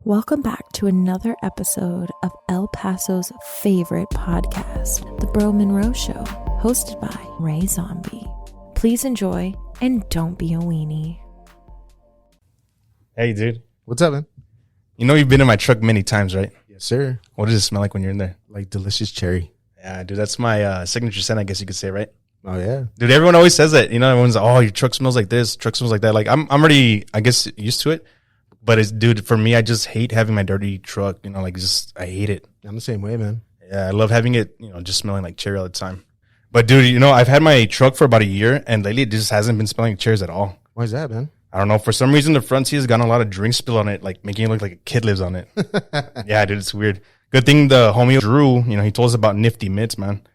Welcome back to another episode of El Paso's favorite podcast, The Bro Monroe Show, hosted by Ray Zombie. Please enjoy and don't be a weenie. Hey, dude. What's up, man? You know you've been in my truck many times, right? Yes, sir. What does it smell like when you're in there? Like delicious cherry. Yeah, dude, that's my signature scent, I guess you could say, right? Oh, yeah. Dude, everyone always says that. You know, everyone's like, oh, your truck smells like this, truck smells like that. Like, I'm already, I guess, used to it. But it's, dude, for me, I just hate having my dirty truck. You know, like, I hate it. I'm the same way, man. Yeah, I love having it, just smelling like cherry all the time. But, dude, I've had my truck for about a year, and lately it just hasn't been smelling like cherries at all. Why is that, man? I don't know. For some reason, the front seat has gotten a lot of drink spill on it, like making it look like a kid lives on it. Yeah, dude, it's weird. Good thing the homie Drew, he told us about Nifty Mitts, man.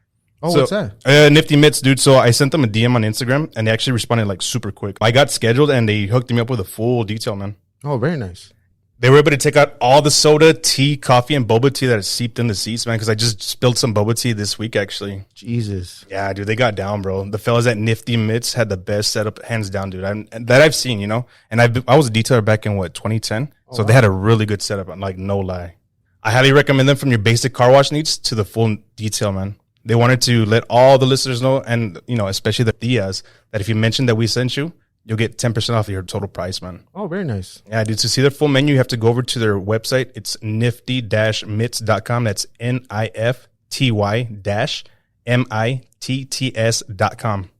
Oh, so, what's that? Nifty Mitts, dude. So I sent them a DM on Instagram, and they actually responded like super quick. I got scheduled, and they hooked me up with a full detail, man. Oh, very nice. They were able to take out all the soda, tea, coffee, and boba tea that has seeped in the seats, man, because I just spilled some boba tea this week, actually. Jesus. Yeah, dude, they got down, bro. The fellas at Nifty Mitts had the best setup, hands down, dude, that I've seen, And I was a detailer back in, 2010? So wow. They had a really good setup, like, no lie. I highly recommend them from your basic car wash needs to the full detail, man. They wanted to let all the listeners know, and, especially the Diaz, that if you mention that we sent you, you'll get 10% off your total price, man. Oh, very nice. Yeah, dude. To see their full menu, you have to go over to their website. It's nifty-mitts.com. That's NIFTY-MITTS.com.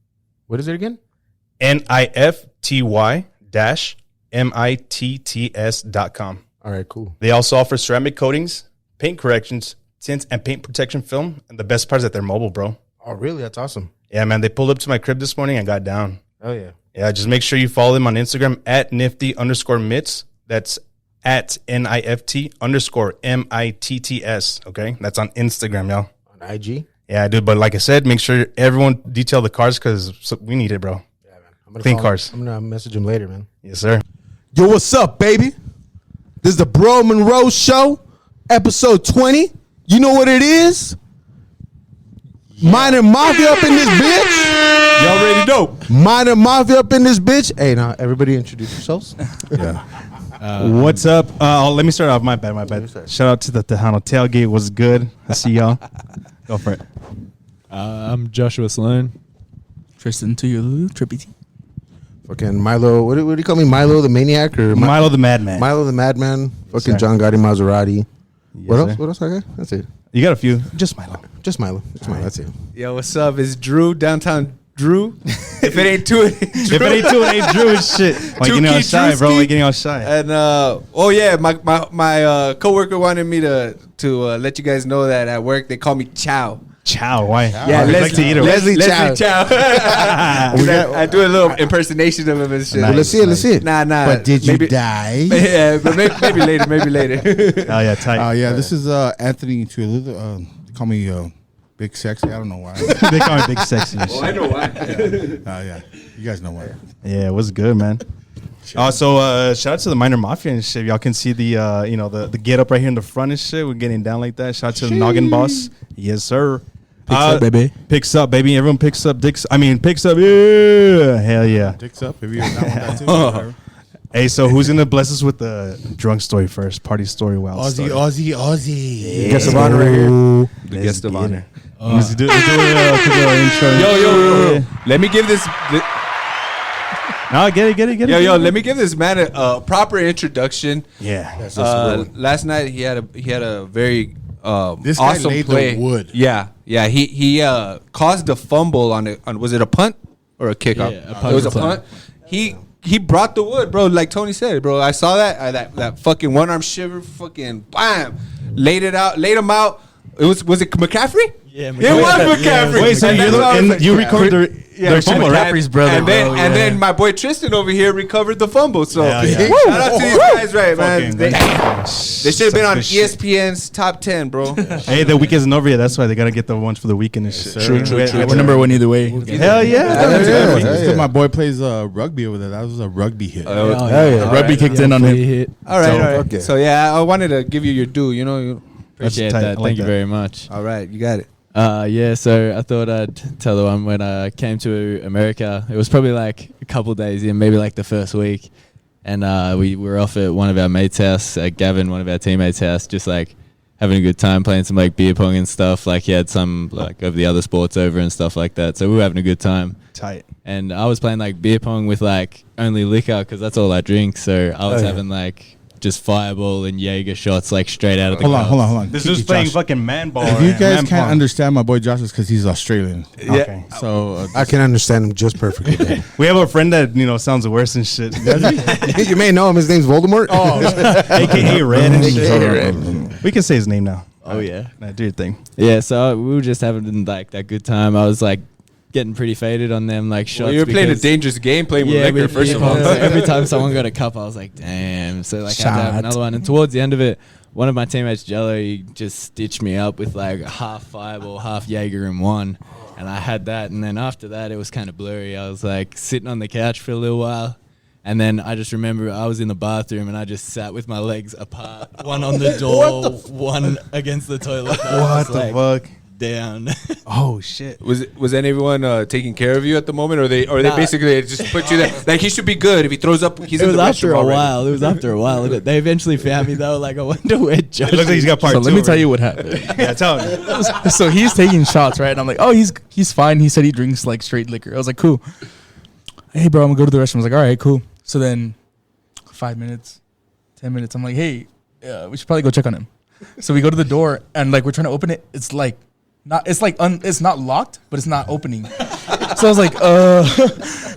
What is it again? NIFTY-MITTS.com. All right, cool. They also offer ceramic coatings, paint corrections, tints, and paint protection film. And the best part is that they're mobile, bro. Oh, really? That's awesome. Yeah, man. They pulled up to my crib this morning and got down. Oh, yeah. Yeah, just make sure you follow them on Instagram at nifty_mitts. That's at NIFT_MITTS. Okay, that's on Instagram, y'all. On IG? Yeah, dude. But like I said, make sure everyone detail the cars because we need it, bro. Yeah, man. I'm gonna clean cars. I'm gonna message him later, man. Yes, sir. Yo, what's up, baby? This is the Bro Monroe Show, episode 20. You know what it is? Yeah. Miner Mafia up in this bitch. Y'all already know. Miner Mafia up in this bitch. Hey, now everybody introduce yourselves. Yeah. What's up? Let me start off. My bad. Shout out to the Tejano Tailgate. Was good. I see y'all. Go for it. I'm Joshua Sloan. Tristan to your Trippy T. Fucking Milo. What do you call me? Milo the Maniac or Milo the Madman? Milo the Madman. Fucking yes, John Gotti Maserati. Yes, what else? Sir. What else I got? That's it. You got a few. Just Milo. Just Milo. That's it. Yo, what's up? It's Drew, downtown Drew. If it ain't two, it ain't Drew. If it ain't two, it ain't Drew and shit. Why getting all shy, bro? Why getting all shy? And my coworker wanted me to let you guys know that at work they call me Chow. Chow, why? Yeah, Leslie Chow. I do a little impersonation of him and shit. Nice, well, let's see it. Nah. But did you die? Yeah, but maybe later. Oh yeah, tight. Yeah, this is Anthony Tuilu. They call me Big Sexy. I don't know why. They call me Big Sexy. Oh, I know why. Yeah, you guys know why. Yeah, it was good, man. So shout out to the Miner Mafia and shit. Y'all can see the the get up right here in the front and shit. We're getting down like that. Shout out to the Noggin Boss. Yes, sir. Picks up, baby. Picks up, baby. Everyone picks up dicks. Picks up. Yeah. Hell yeah. Dicks up. If you're down with that too. Hey, so who's going to bless us with the drunk story first? Party story, wild story. Aussie. Yeah. Guest of honor right here. The guest of honor. Let's do an intro. Yo. Let me give this... No, get it. Yo, let me give this man a proper introduction. Yeah. Last night he had a very this awesome guy laid play. the wood. Yeah. He caused a fumble on was it a punt or a kickoff? Yeah, a punt. It was a punt. He brought the wood, bro. Like Tony said, bro. I saw that fucking one arm shiver, fucking bam, laid him out. Was it McCaffrey? Yeah, it was McCaffrey. Wait, so you recovered the fumble, right? McCaffrey's brother, and then my boy Tristan over here recovered the fumble. So yeah. shout out to these guys, right, man? They should have been on ESPN's top 10, bro. Hey, the weekend isn't over yet. That's why they gotta get the ones for the weekend and shit. True. We're number one either way. Hell yeah. My boy plays rugby over there. That was a rugby hit. Rugby kicked in on him. All right. Okay. So yeah, I wanted to give you your due. Appreciate that. Thank you very much. All right, you got it. So I thought I'd tell the one when I came to America. It was probably like a couple days in, maybe like the first week. and we were off at one of our mates' house, Gavin, one of our teammates' house, just like having a good time playing some like beer pong and stuff. Like he had some like of the other sports over and stuff like that. So we were having a good time. Tight. And I was playing like beer pong with like only liquor because that's all I drink. So I was having like just fireball and Jaeger shots like straight out of the Hold on. This dude's playing fucking man ball. If you guys man can't pong. understand my boy Josh, it's because he's Australian. Okay. So I can understand him just perfectly. We have a friend that, sounds worse and shit. You may know him. His name's Voldemort. Oh, AKA Red and shit. We can say his name now. Oh yeah. Nah, do your thing. Yeah, so we were just having like that good time. I was like getting pretty faded on them like shots. Well, you were playing a because- dangerous game playing with yeah, liquor, with first beer of all. pong. So every time someone got a cup, I was like, damn. So like I had to have another one. And towards the end of it, one of my teammates, Jello, he just stitched me up with like half fireball, half Jaeger in one. And I had that. And then after that, it was kind of blurry. I was like sitting on the couch for a little while. And then I just remember I was in the bathroom and I just sat with my legs apart, one on the door, one against the toilet. What the fuck? Down. Oh shit. Was anyone taking care of you at the moment, or they Nah. basically just put you there? Like he should be good if he throws up. He's It in was the after restroom a already. while. It was after a while. They eventually found me though. Like I wonder where Josh. It looks like he's got part So two. let me tell you what happened. Yeah, tell him. So he's taking shots, right? And I'm like, oh, he's fine. He said he drinks like straight liquor. I was like, cool. Hey, bro, I'm gonna go to the restroom. I was like, all right, cool. So then 5 minutes, 10 minutes, I'm like, hey, we should probably go check on him. So we go to the door and like we're trying to open it. It's like not, it's like it's not locked, but it's not opening. So I was like,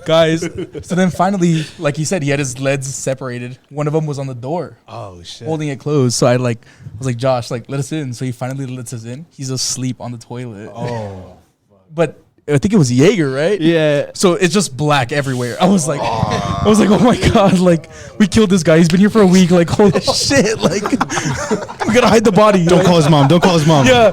guys. So then finally, like he said, he had his legs separated. One of them was on the door. Oh shit. Holding it closed. So I was like, Josh, like, let us in. So he finally lets us in. He's asleep on the toilet. Oh. But I think it was Jaeger, right? Yeah. So it's just black everywhere. I was like, oh my God, like, we killed this guy. He's been here for a week. Like, holy shit. Like, we gotta hide the body. Don't call his mom. Don't call his mom. Yeah.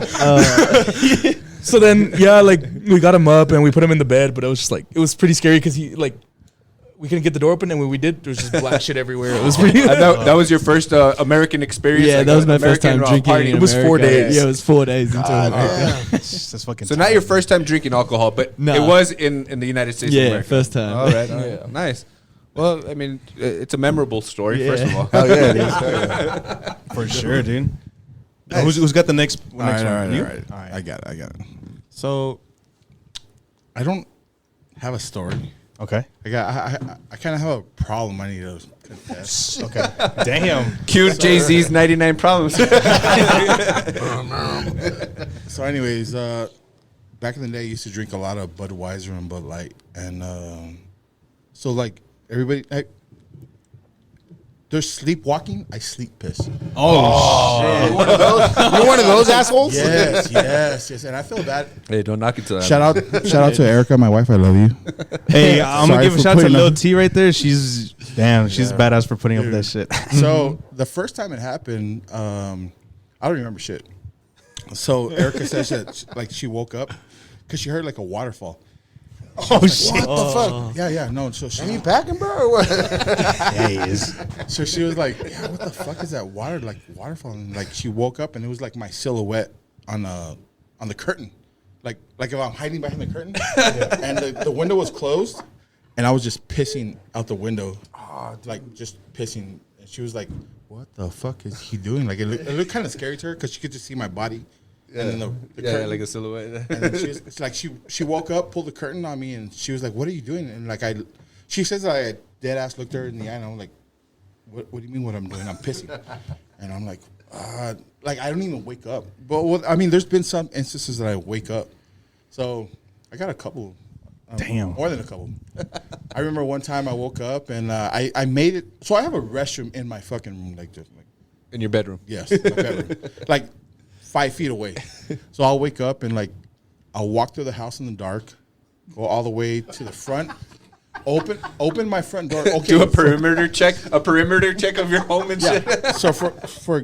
So then, yeah, like, we got him up and we put him in the bed, but it was just like, it was pretty scary because we couldn't get the door open, and when we did, there was just black shit everywhere. It was pretty. That was your first American experience. Yeah, like that was my American, first time drinking. party. In It was 4 America. days. Yeah, it was 4 days into Damn. That's fucking. So not your first time drinking alcohol, but No. it was in the United States of Yeah, America. first time. All right, yeah. Nice. Well, I mean, it's a memorable story, first of all. Oh yeah, it is. for sure, dude. Who's got the next? All right, one? all right, You? all right. I got it. So, I don't have a story. Okay. I kind of have a problem I need to confess. Okay. Damn. Cute Jay-Z's 99 Problems. So, anyways, back in the day, I used to drink a lot of Budweiser and Bud Light, and so like everybody, they're sleepwalking. I sleep piss. You're one of those assholes. Yes. And I feel bad. Hey, don't knock it to that. Shout out to Erica, my wife. I love you. Hey, I'm gonna Sorry give a for shout out to putting Lil up- T right there. She's badass for putting up with that shit. So the first time it happened, I don't remember shit. So Erica says that like she woke up because she heard like a waterfall. Oh shit. What the fuck? Yeah. No. So she Are you packing, bro? Or what? Yeah, he is. So she was like, "Yeah, what the fuck is that waterfall?" And like she woke up and it was like my silhouette on the curtain, like if I'm hiding behind the curtain, and the window was closed, and I was just pissing out the window, like just pissing. And she was like, "What the fuck is he doing?" Like it looked kind of scary to her because she could just see my body, and then the curtain. like a silhouette. And then it's like she woke up, pulled the curtain on me, and she was like, "What are you doing?" And like she says that I dead ass looked her in the eye, and I'm like, "What do you mean? What I'm doing? I'm pissing." And I'm like, like I don't even wake up. But I mean, there's been some instances that I wake up. So I got a couple. Damn. More than a couple. I remember one time I woke up and I made it. So I have a restroom in my fucking room, like this. Like, In your bedroom. yes, my bedroom. Like 5 feet away. So I'll wake up and like I'll walk through the house in the dark, go all the way to the front, open my front door. Okay, Do a perimeter check of your home and shit. yeah. So for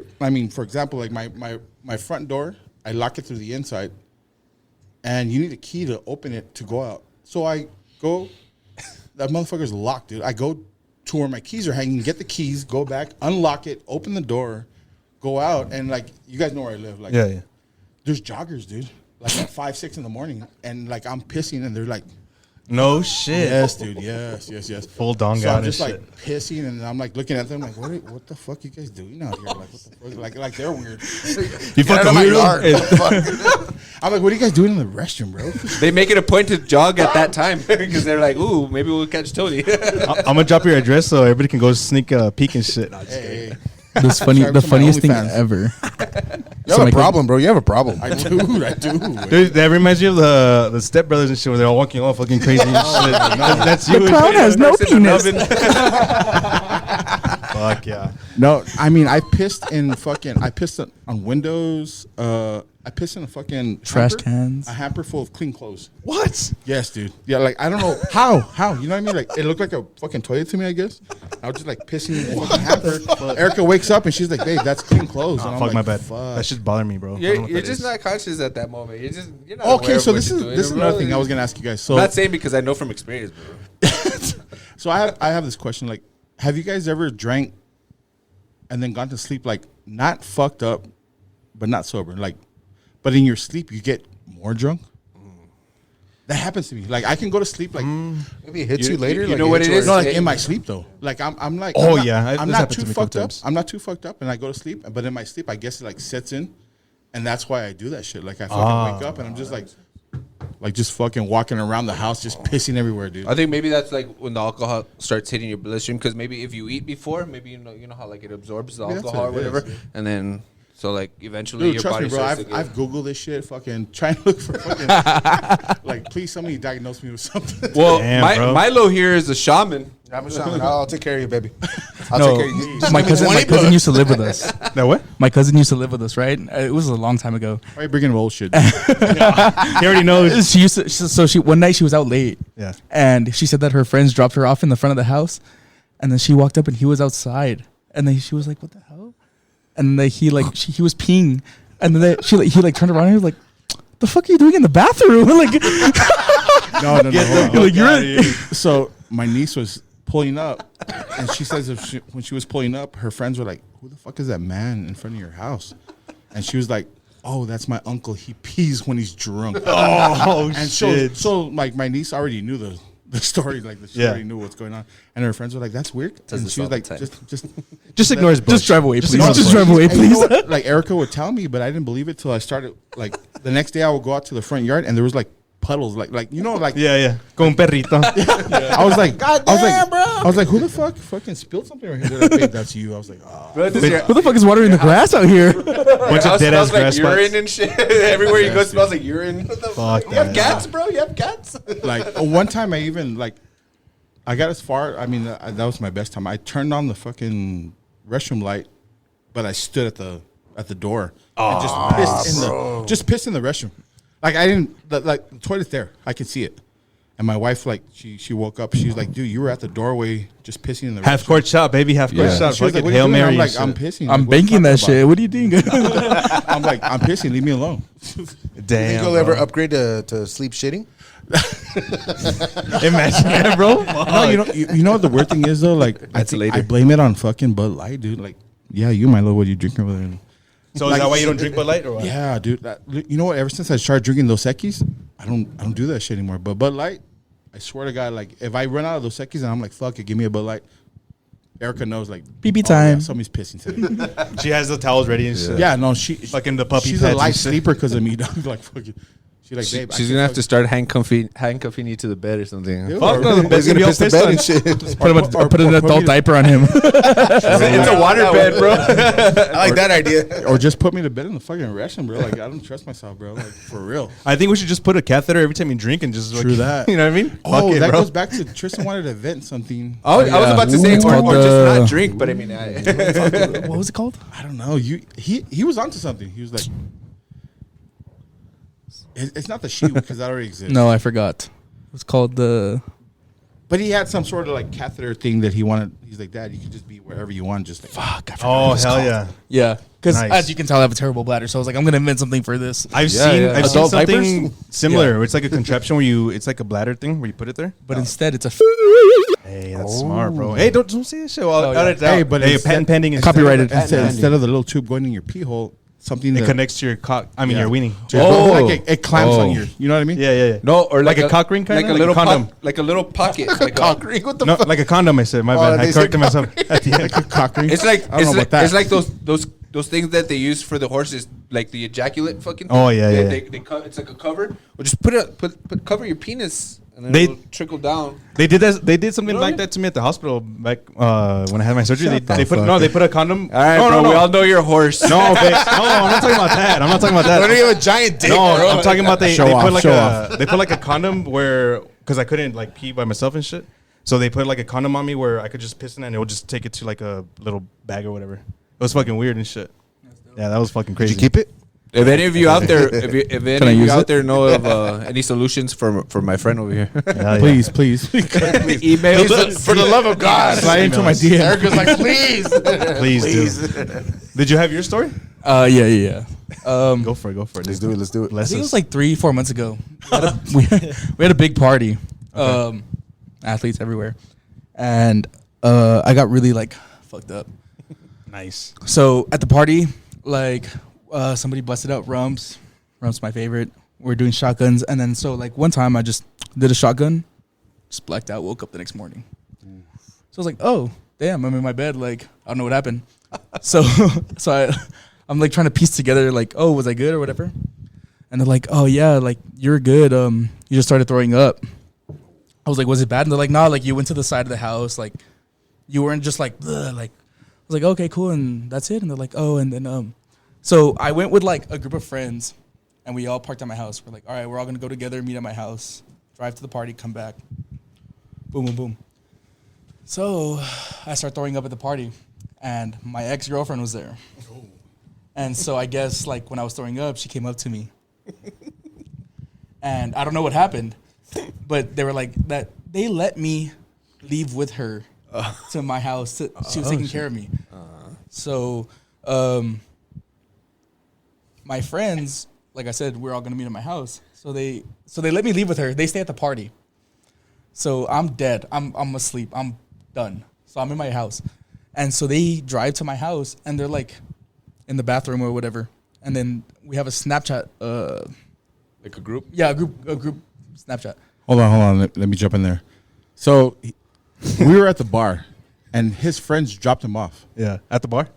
example, like my front door, I lock it through the inside, and you need a key to open it to go out. So I go, that motherfucker's locked, dude. I go to where my keys are hanging, get the keys, go back, unlock it, open the door, go out, and like you guys know where I live. Like Yeah. there's joggers, dude. Like at 5, 6 in the morning, and like I'm pissing, and they're like No shit. Yes, dude. Yes. Full dong So out I'm and just shit. like pissing, and I'm like looking at them like, what the fuck you guys doing out here? Like, what the fuck? Like they're weird. You fucking weirdo. I'm like, what are you guys doing in the restroom, bro? They make it a point to jog at that time because they're like, ooh, maybe we'll catch Tony. I'm gonna drop your address so everybody can go sneak a peek and shit. Hey. The funniest thing ever. You have a problem, bro. You have a problem. I do. Dude, that reminds me of the Step Brothers and shit where they're all walking all fucking crazy and shit. That's you. The clown has no penis. Fuck yeah. No, I mean, I pissed on windows. I pissed in a fucking Trash hamper, cans. a hamper full of clean clothes. What? Yes, dude. Yeah, like I don't know how. You know what I mean? Like it looked like a fucking toilet to me. I guess I was just like pissing in the fucking hamper. Erica wakes up and she's like, "Babe, that's clean clothes." Oh, And I'm fuck like, my bad. Fuck. That shit's bothering me, bro. You're just not conscious at that moment. You're not Okay, aware of so what this you're is doing, this is bro. another thing I was gonna ask you guys. So I'm not saying because I know from experience, bro. So I have this question. Like, have you guys ever drank and then gone to sleep like not fucked up, but not sober? Like, but in your sleep you get more drunk. That happens to me. Like I can go to sleep like Maybe it hits you later. You like know what it is? no, like in my sleep though. Like I'm like Oh, I'm not, yeah. I'm This not happened too to me a couple fucked up. times. I'm not too fucked up, and I go to sleep. But in my sleep, I guess it like sets in, and that's why I do that shit. Like I fucking wake up and I'm just like just fucking walking around the house, just pissing everywhere, dude. I think maybe that's like when the alcohol starts hitting your bloodstream because maybe if you eat before, maybe you know how like it absorbs the Maybe that's alcohol or what it whatever, is, and then so like eventually Dude, your trust body me, bro. starts to I've get. Googled this shit, fucking trying to look for fucking like, please somebody diagnose me with something. Well, Damn, bro. Milo here is a shaman. I'm a shaman. I'll take care of you, baby. I'll No, take care of you. Just my give me cousin 20 bucks. used to live with us. That what? My cousin used to live with us, right? It was a long time ago. Why are you bringing up old shit? He already knows. She used to. So one night she was out late. Yeah. And she said that her friends dropped her off in the front of the house, and then she walked up and he was outside, and then she was like, "What the hell?" And then he was peeing, and then he turned around and he was like, "The fuck are you doing in the bathroom?" Like, No. Hold on. like you're. So my niece was pulling up, and she says when she was pulling up, her friends were like, "Who the fuck is that man in front of your house?" And she was like, "Oh, that's my uncle. He pees when he's drunk." Oh, And shit. so like my niece already knew the story, like she already knew what's going on, and her friends were like, "That's weird." Does And this she was all like, the time. "Just Just ignore his bush. Just drive away, please. ignore his Just bush. drive away, And you know please. what? Like Erica would tell me, but I didn't believe it till I started. Like the next day, I would go out to the front yard, and there was like puddles, like you know, like Yeah. Con perrito. I was like, I was like, who the fuck fucking spilled something right here? They're like, "Babe, that's you." I was like, "Oh." Bro, this Who the fuck is watering the grass out here? Bunch house of dead ass smells like grass urine spots. and shit. Everywhere you go smells like urine. What the Fuck You have that. cats, bro? You have cats? Like one time, I even like, I got as far. I mean, that was my best time. I turned on the fucking restroom light, but I stood at the door and just pissed in the restroom. Like I didn't like the toilet's there. I could see it. And my wife, like, she woke up. She was like, "Dude, you were at the doorway just pissing in the Half restroom." court shot, baby. Half court Yeah. shot. She was like, Fucking "What are you Hail doing?" Mary. I'm like, and "I'm shit. pissing." I'm Like, what are you banking that talking shit. What do you think? about? I'm like, "I'm pissing. Leave me alone." You think Damn. you'll ever upgrade to sleep shitting? Imagine that, bro. No, you know what the weird thing is though. Like, That's later. I blame it on fucking Bud Light, dude. Like, yeah, you Milo, what are you drinking over there? So is that why you don't drink Bud Light or what? Yeah, dude. You know what? Ever since I started drinking Dos Equis, I don't do that shit anymore. But Bud Light, I swear to God, like if I run out of Dos Equis and I'm like, fuck it, give me a Bud Light. Erica knows, like, BB time. Yeah, somebody's pissing today. She has the towels ready and shit. Yeah, no, she Fucking the puppy She's pads a and light shit. sleeper because of me, dog. Like, fucking. She's like, babe, She's gonna have to start handcuffing you to the bed or something. Fuck no, the bed's He's gonna gonna be all piss the pissed bed on. and shit. Put an adult diaper on him. It's a water bed, bro. I like that idea. or just put me to bed in the fucking restroom, bro. Like, I don't trust myself, bro. Like, for real. I think we should just put a catheter every time you drink and just True that. You know what I mean? Oh, Fuck it, that bro. goes back to Tristan wanted to vent something. I was about to say, It's or called just the- not drink, but I mean, What was it called? I don't know. He was onto something. He was like, it's not the sheet because that already exists. No, I forgot. It was called the. But he had some sort of like catheter thing that he wanted. He's like, "Dad, you can just be wherever you want." Just like, Fuck. I forgot Oh what it's hell called. yeah! Yeah, because Nice. as you can tell, I have a terrible bladder. So I was like, I'm gonna invent something for this. I've Yeah, seen yeah. I've seen Adult something diapers? similar. Where it's like a contraption where it's like a bladder thing where you put it there. But instead, it's a. Hey, that's smart, bro. Hey, don't say this shit. Well, Oh, yeah. hey, but hey, instead- patent pending. Copyrighted. instead of the little tube going in your pee hole, something It that connects to your cock. I mean, Yeah. your weenie. like it clamps on your. You know what I mean? Yeah. No, or like a cock ring, kind like of a little condom. like a little pocket. Like Cock ring. What the No, fuck? like a condom. I said, my bad. I corrected myself at the end. Like a cock ring. It's like I don't know about that. it's like those things that they use for the horses, like the ejaculate fucking. Oh, thing. yeah. They it's like a cover. Well, just cover your penis and then They- it'll trickle down. They did that. They did something Really? like that to me at the hospital back when I had my surgery. Shut They the put fuck they put a condom. All right, no, bro. no, We all no. know you're a horse. No, I'm not talking about that. I'm not talking about that. Why do you have a giant dick? No, bro? I'm talking about they Show put off, like show a they put like a condom where because I couldn't like pee by myself and shit. So they put like a condom on me where I could just piss in it and it would just take it to like a little bag or whatever. It was fucking weird and shit. Yeah, that was fucking crazy. Did you keep it? If any of you out there, if any of you use out it? there know of any solutions for my friend over here, Hell yeah. Please, please. email us. For the love of God. Slide into my DM. Erica's like, please. Please do. Did you have your story? Yeah. Go for it. Let's do it. Let's do it. I think it was like 3-4 months ago. We had a big party. Athletes everywhere. And I got really like fucked up. Nice. So at the party, like somebody busted out Rumps. Rumps my favorite. We're doing shotguns. And then so like one time I just did a shotgun, just blacked out, woke up the next morning. So I was like, oh, damn, I'm in my bed. Like, I don't know what happened. so I'm like trying to piece together like, oh, was I good or whatever? And they're like, oh yeah, like you're good. You just started throwing up. I was like, was it bad? And they're like, nah, like you went to the side of the house, like you weren't just like, ugh, like I was like, okay, cool, and that's it. And they're like, oh, and then so I went with like a group of friends, and we all parked at my house. We're like, all right, we're all gonna go together, meet at my house, drive to the party, come back, boom, boom, boom. So I start throwing up at the party, and my ex-girlfriend was there. And so I guess like when I was throwing up, she came up to me, and I don't know what happened, but they were like that. They let me leave with her to my house. She was taking care of me. So my friends, like I said, we're all gonna meet at my house. So they let me leave with her. They stay at the party. So I'm dead. I'm asleep. I'm done. So I'm in my house, and so they drive to my house, and they're like in the bathroom or whatever. And then we have a Snapchat. Like a group. Yeah, a group Snapchat. Hold on. Let me jump in there. So we were at the bar, and his friends dropped him off. Yeah. At the bar?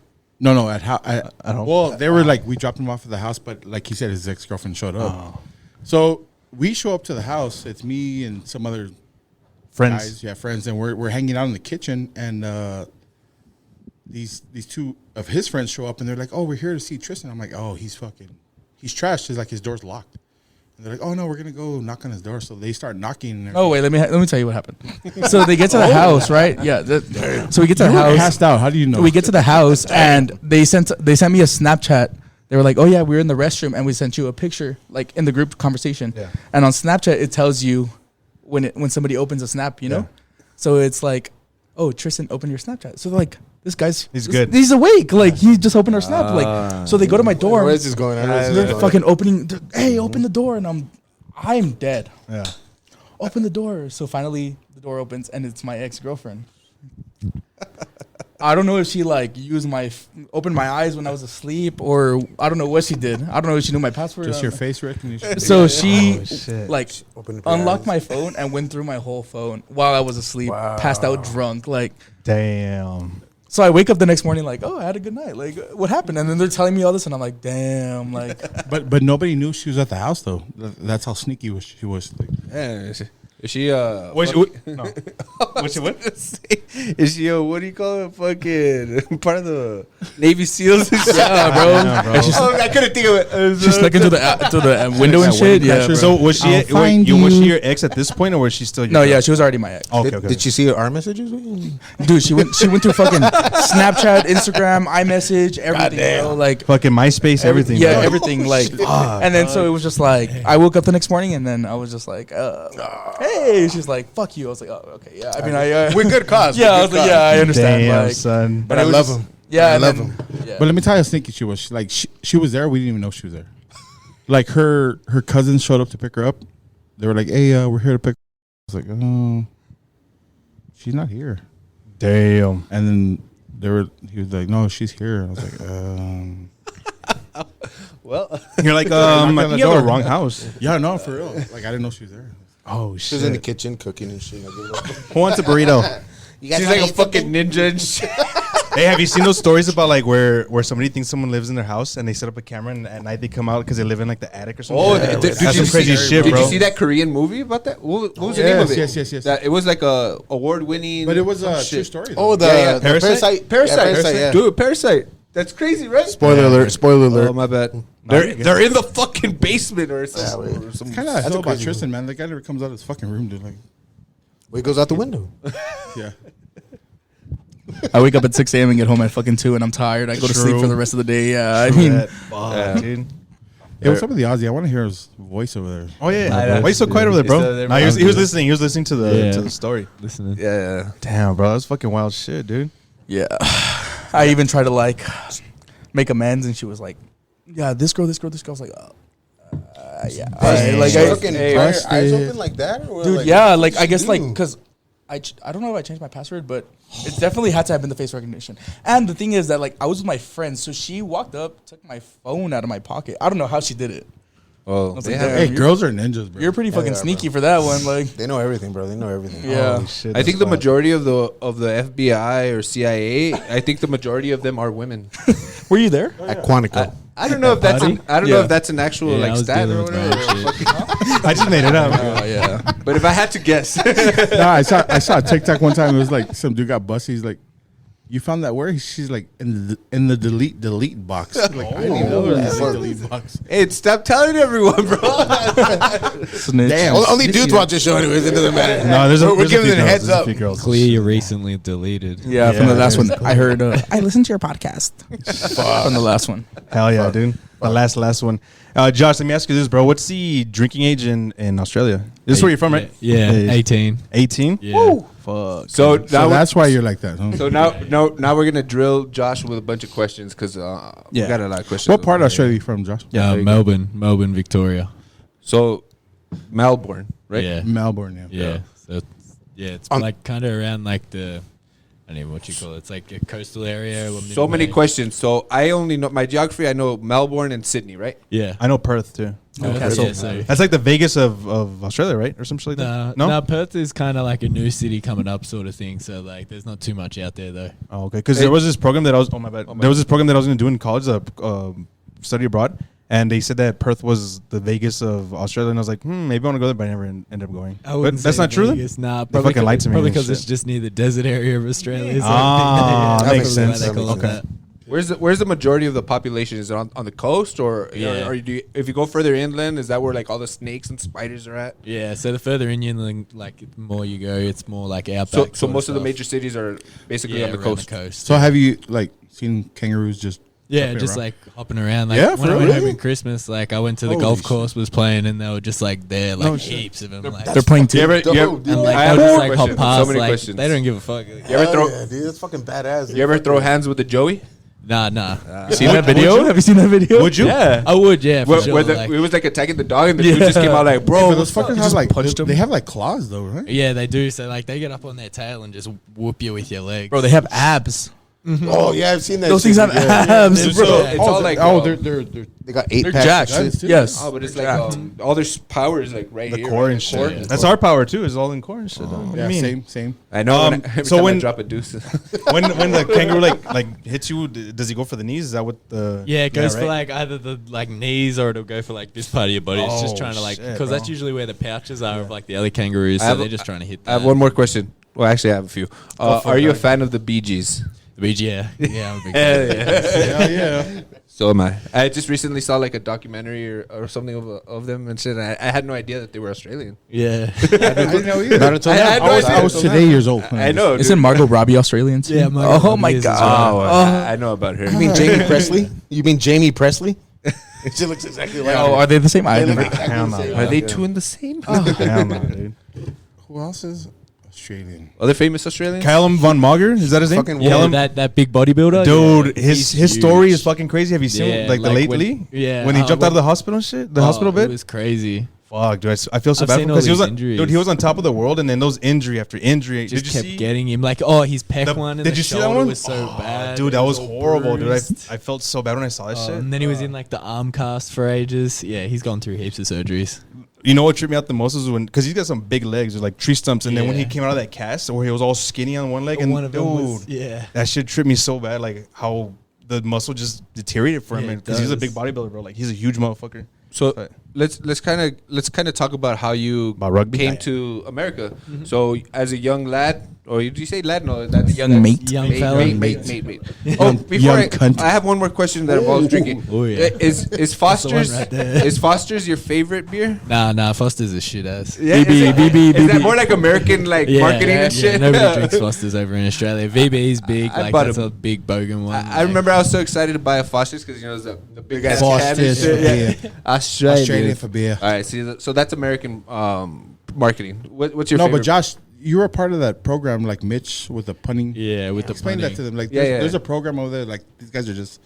No, at home. Well, they were like, we dropped him off at the house, but like he said, his ex-girlfriend showed up. Oh. So we show up to the house. It's me and some other Friends. guys, friends, and we're hanging out in the kitchen, and these two of his friends show up, and they're like, "Oh, we're here to see Tristan." I'm like, "Oh, he's trashed. He's like his door's locked." And they're like, "Oh no, we're gonna go knock on his door." So they start knocking. And Oh wait, let me tell you what happened. So they get to the house, right? Yeah. So we get to the you were house. passed out. How do you know? We get to the house, and they sent me a Snapchat. They were like, "Oh yeah, we were in the restroom, and we sent you a picture, like in the group conversation." Yeah. And on Snapchat, it tells you when somebody opens a snap, you know. Yeah. So it's like, "Oh, Tristan, open your Snapchat." So they're like, "This guy's good. He's awake. Like he just opened our snap." Like so they go to my door. Where's this going? They're fucking opening. Hey, open the door, and I'm dead. Yeah. Open the door. So finally, the door opens, and it's my ex-girlfriend. I don't know if she like used opened my eyes when I was asleep, or I don't know what she did. I don't know if she knew my password. Just your face recognition. So she like Opened up her unlocked eyes. my phone and went through my whole phone while I was asleep, passed out drunk. Like, Damn. so I wake up the next morning like, oh, I had a good night. Like, what happened? And then they're telling me all this, and I'm like, damn. Like, But nobody knew she was at the house though. That's how sneaky she was. Like, Yeah, is she No. What's what? is she what do you call it? Fucking part of the Navy SEAls? yeah, bro. And she's- I couldn't think of it. She's snuck into the window and shit. Yeah. Bro. So was she I'll find was she you. your ex at this point, or was she still your No, girl? yeah, she was already my ex. Okay, okay. Did she see our messages? Dude, she went through fucking Snapchat, Instagram, iMessage, everything, bro. Like Fucking MySpace, everything. yeah, bro. everything. Like, and then so it was just like I woke up the next morning, and then I was just like, hey, she's like, fuck you. I was like, oh, okay, yeah. I mean, We're good cause. yeah, I was like, yeah, I understand. Damn, like, son. But it I was love just- him. Yeah, I and love then- him. Yeah. but let me tell you how sneaky she was. Like she was there. We didn't even know she was there. Like her cousins showed up to pick her up. They were like, "Hey, we're here to pick." I was like, "Oh, she's not here." Damn. And then he was like, "No, she's here." I was like, Well, You're like, on I the think you have door. the wrong house. Yeah, no, for real. Like I didn't know she was there. Oh She was in the shit! kitchen cooking and shit. Who wants a burrito? she's like a fucking ninja and shit. Hey, have you seen those stories about like where somebody thinks someone lives in their house and they set up a camera and at night they come out because they live in like the attic or something? Oh, that's some crazy shit, Did bro. you see that Korean movie about that? What was the name of it? Yes. That, it was like a award-winning. But it was some a true shit. story. Oh, though. the Parasite? Parasite. Yeah, Parasite, yeah. Dude, Parasite. That's crazy, right? Spoiler alert. Spoiler alert. Oh, my bad. They're in the fucking basement or something. Kind of That's feel a about crazy Tristan, man. The guy never comes out of his fucking room, dude. Like, Well, he goes out the window. yeah. I wake up at 6 a.m. and get home at fucking 2, and I'm tired. I go to sleep True. for the rest of the day. Yeah, I mean, Fuck, dude. Hey, what's up with the Aussie? I want to hear his voice over there. Oh yeah. I know. Why you so quiet over there, He's still bro? there, Nah, he was bro. listening. He was listening to the story. Listening. Yeah. Damn, bro, that was fucking wild shit, dude. yeah. I even tried to like make amends, and she was like, "Yeah, this girl." I was like, "Yeah." Like, fucking busted. eyes open like that, or dude, like, yeah. Like, I what guess you like do? because I don't know if I changed my password, but it definitely had to have been the face recognition. And the thing is that like I was with my friend, so she walked up, took my phone out of my pocket. I don't know how she did it. Oh, I was they like, have- damn, Hey, girls are ninjas, bro. You're pretty fucking yeah, sneaky for that one. Like, They know everything, bro. They know everything. yeah. Holy shit, I think the that's wild. majority of the FBI or CIA, I think the majority of them are women. Were you there? At Quantico. I don't know if that's party? I don't know Yeah. if that's an actual Yeah, I like was stat dealing or with my whatever. own shit. I just made it up. Oh yeah. But if I had to guess, Nah, I saw a TikTok one time. It was like some dude got busted. He's like, "You found that where?" She's like, "In the delete box." Like, I didn't even know there was a delete box. hey, stop telling everyone, bro. Snitch. Damn. Only dudes watch this show, anyways. It doesn't matter. No, We're giving it a heads up. Clear, you recently deleted. Yeah, from the Yeah, last dude. one. I heard. I listened to your podcast. From the last one. Hell yeah, dude. The last one. Josh, let me ask you this, bro. What's the drinking age in Australia? This is where you're from, right? Yeah, 18. 18? Yeah. Fuck. So now, So that's why you're like that. Huh? so now we're gonna drill Josh with a bunch of questions because we Yeah. got a lot of questions. What part of Australia are you from, Josh? there you go. Melbourne, Victoria. So Melbourne, right? Yeah. Melbourne. Yeah. So it's On- like kind of around like the, I don't even know what you call it. It's like a coastal area. So many questions. So I only know my geography. I know Melbourne and Sydney, right? Yeah. I know Perth, too. Okay, so so that's like the Vegas of Australia, right? Or something like that? no, Perth is kind of like a new city coming up, sort of thing. So like, there's not too much out there though. Oh, okay. Because there was this program that I was. Oh my bad. There was this program that I was going to do in college, study abroad, and they said that Perth was the Vegas of Australia, and I was like, maybe I want to go there, but I never ended up going. But that's not true. Then? Vegas. Nah, They probably fucking lied to me Probably and because shit. it's just near the desert area of Australia. So Ah, yeah, that makes that's sense. why they call it Okay. that. Where's the majority of the population? Is it on the coast or Yeah. or if you go further inland, is that where like all the snakes and spiders are at? Yeah, so the further inland, like the more you go, it's more like outback. So sort most of the stuff. major cities are basically yeah, on the around coast. So have you like seen kangaroos just? Yeah, jumping just around? like hopping around. Like Yeah, when for I went real? home in Christmas, like I went to the Holy golf shit. course, was playing, and they were just like there, like No shit. heaps of them. Like, They're playing too. You ever, Dope, dude. and like I I have would just more like hop questions. So past. many Like questions. they don't give a fuck. You ever Hell throw yeah, dude, that's fucking badass. you ever throw hands with the Joey? Nah. You seen that video? Have you seen that video? Would you? Yeah. I would, yeah, for Where, sure. where like- it was like attacking the dog, and the dude just came out like, "Bro, But those fuckers have like punched them? they have like claws though, right? yeah, they do. So like they get up on their tail and just whoop you with your legs. Bro, they have abs. Oh yeah, I've seen that. Those shit, things have dude. abs, Dude, bro. so- it's all like they're They got 8 They're packs. jacked. guys, too? Yes. oh, but it's like all their power is like right The here, core right? and The core. shit. That's our power too. Is all in core and shit. What do yeah, you mean? same. I know. Every so time I when- drop a deuce, when the kangaroo like hits you, does he go for the knees? Is that what the? Yeah, it goes for right? like either the like knees or it'll go for like this part of your body. It's just Oh, trying to like shit, because bro. that's usually where the pouches are of like the other kangaroos. I So have they're a- just trying to hit. I have that. one more question. Well, actually, I have a few. Are you a fan of the Bee Gees? The BG, yeah, I'm a big fan. Yeah. So am I. I just recently saw like a documentary or something of them and shit. And I had no idea that they were Australian. Yeah, I didn't know either. Not until I now. had no I was idea. today years old. I know. Isn't Margot Robbie Australian too? Yeah, Margot Oh my Robbie is as god. well. I know about her. You mean Jamie Presley? You mean Jamie Presley? She looks exactly like Oh, her. are they the same? I They look never. exactly Hell the no. same. Are they two in the same? Hell no, dude. Who else is Australian? Other famous Australians? Callum Von Mager, is that his name? Fucking Yeah, Callum, that big bodybuilder, dude. yeah, his he's story huge. is fucking crazy. Have you seen Yeah, like the like lately? when- yeah, when he jumped out of when- the hospital and shit, the Oh, hospital It bed. was crazy. Fuck, dude, I feel so I've bad seen because all he was these on, injuries. dude. He was on top of the world, and then those injury after injury Just did you kept see? getting him. Like, oh, his pec The- one and did the you see that shoulder one? was so bad. Dude, It that was all horrible, dude. bruised. I felt so bad when I saw that shit. And then he was in like the arm cast for ages. Yeah, he's gone through heaps of surgeries. You know what tripped me out the most is when, because he's got some big legs, like tree stumps, and then when he Yeah. came out of that cast where he was all skinny on one leg, and One of them was, dude, yeah. that shit tripped me so bad, like how the muscle just deteriorated for him, Yeah, it because he's a does. big bodybuilder, bro. Like he's a huge motherfucker. So But- let's kind of talk about how you About rugby? came to America. So as a young lad, or did you say lad? No, that's Young mate. Young fella. Mate. Oh, before Young cunt. I have one more question that involves drinking. Oh, yeah. Is Foster's right there. is Foster's your favorite beer? Nah, Foster's a shit ass. Yeah, is that more like American marketing and shit? Nobody drinks Foster's over in Australia. VB's big, I like bought that's a- a big bogan one. I remember I was so excited to buy a Foster's because it's the big ass Foster's can and shit. for Yeah. Australian. Australian for beer. All right, see, so that's American marketing. What's your No, favorite? but Josh, you were a part of that program, like Mitch with the punning. Yeah, with the Explain that to punting. them. Like, Yeah, there's, yeah. there's a program over there. Like, these guys are just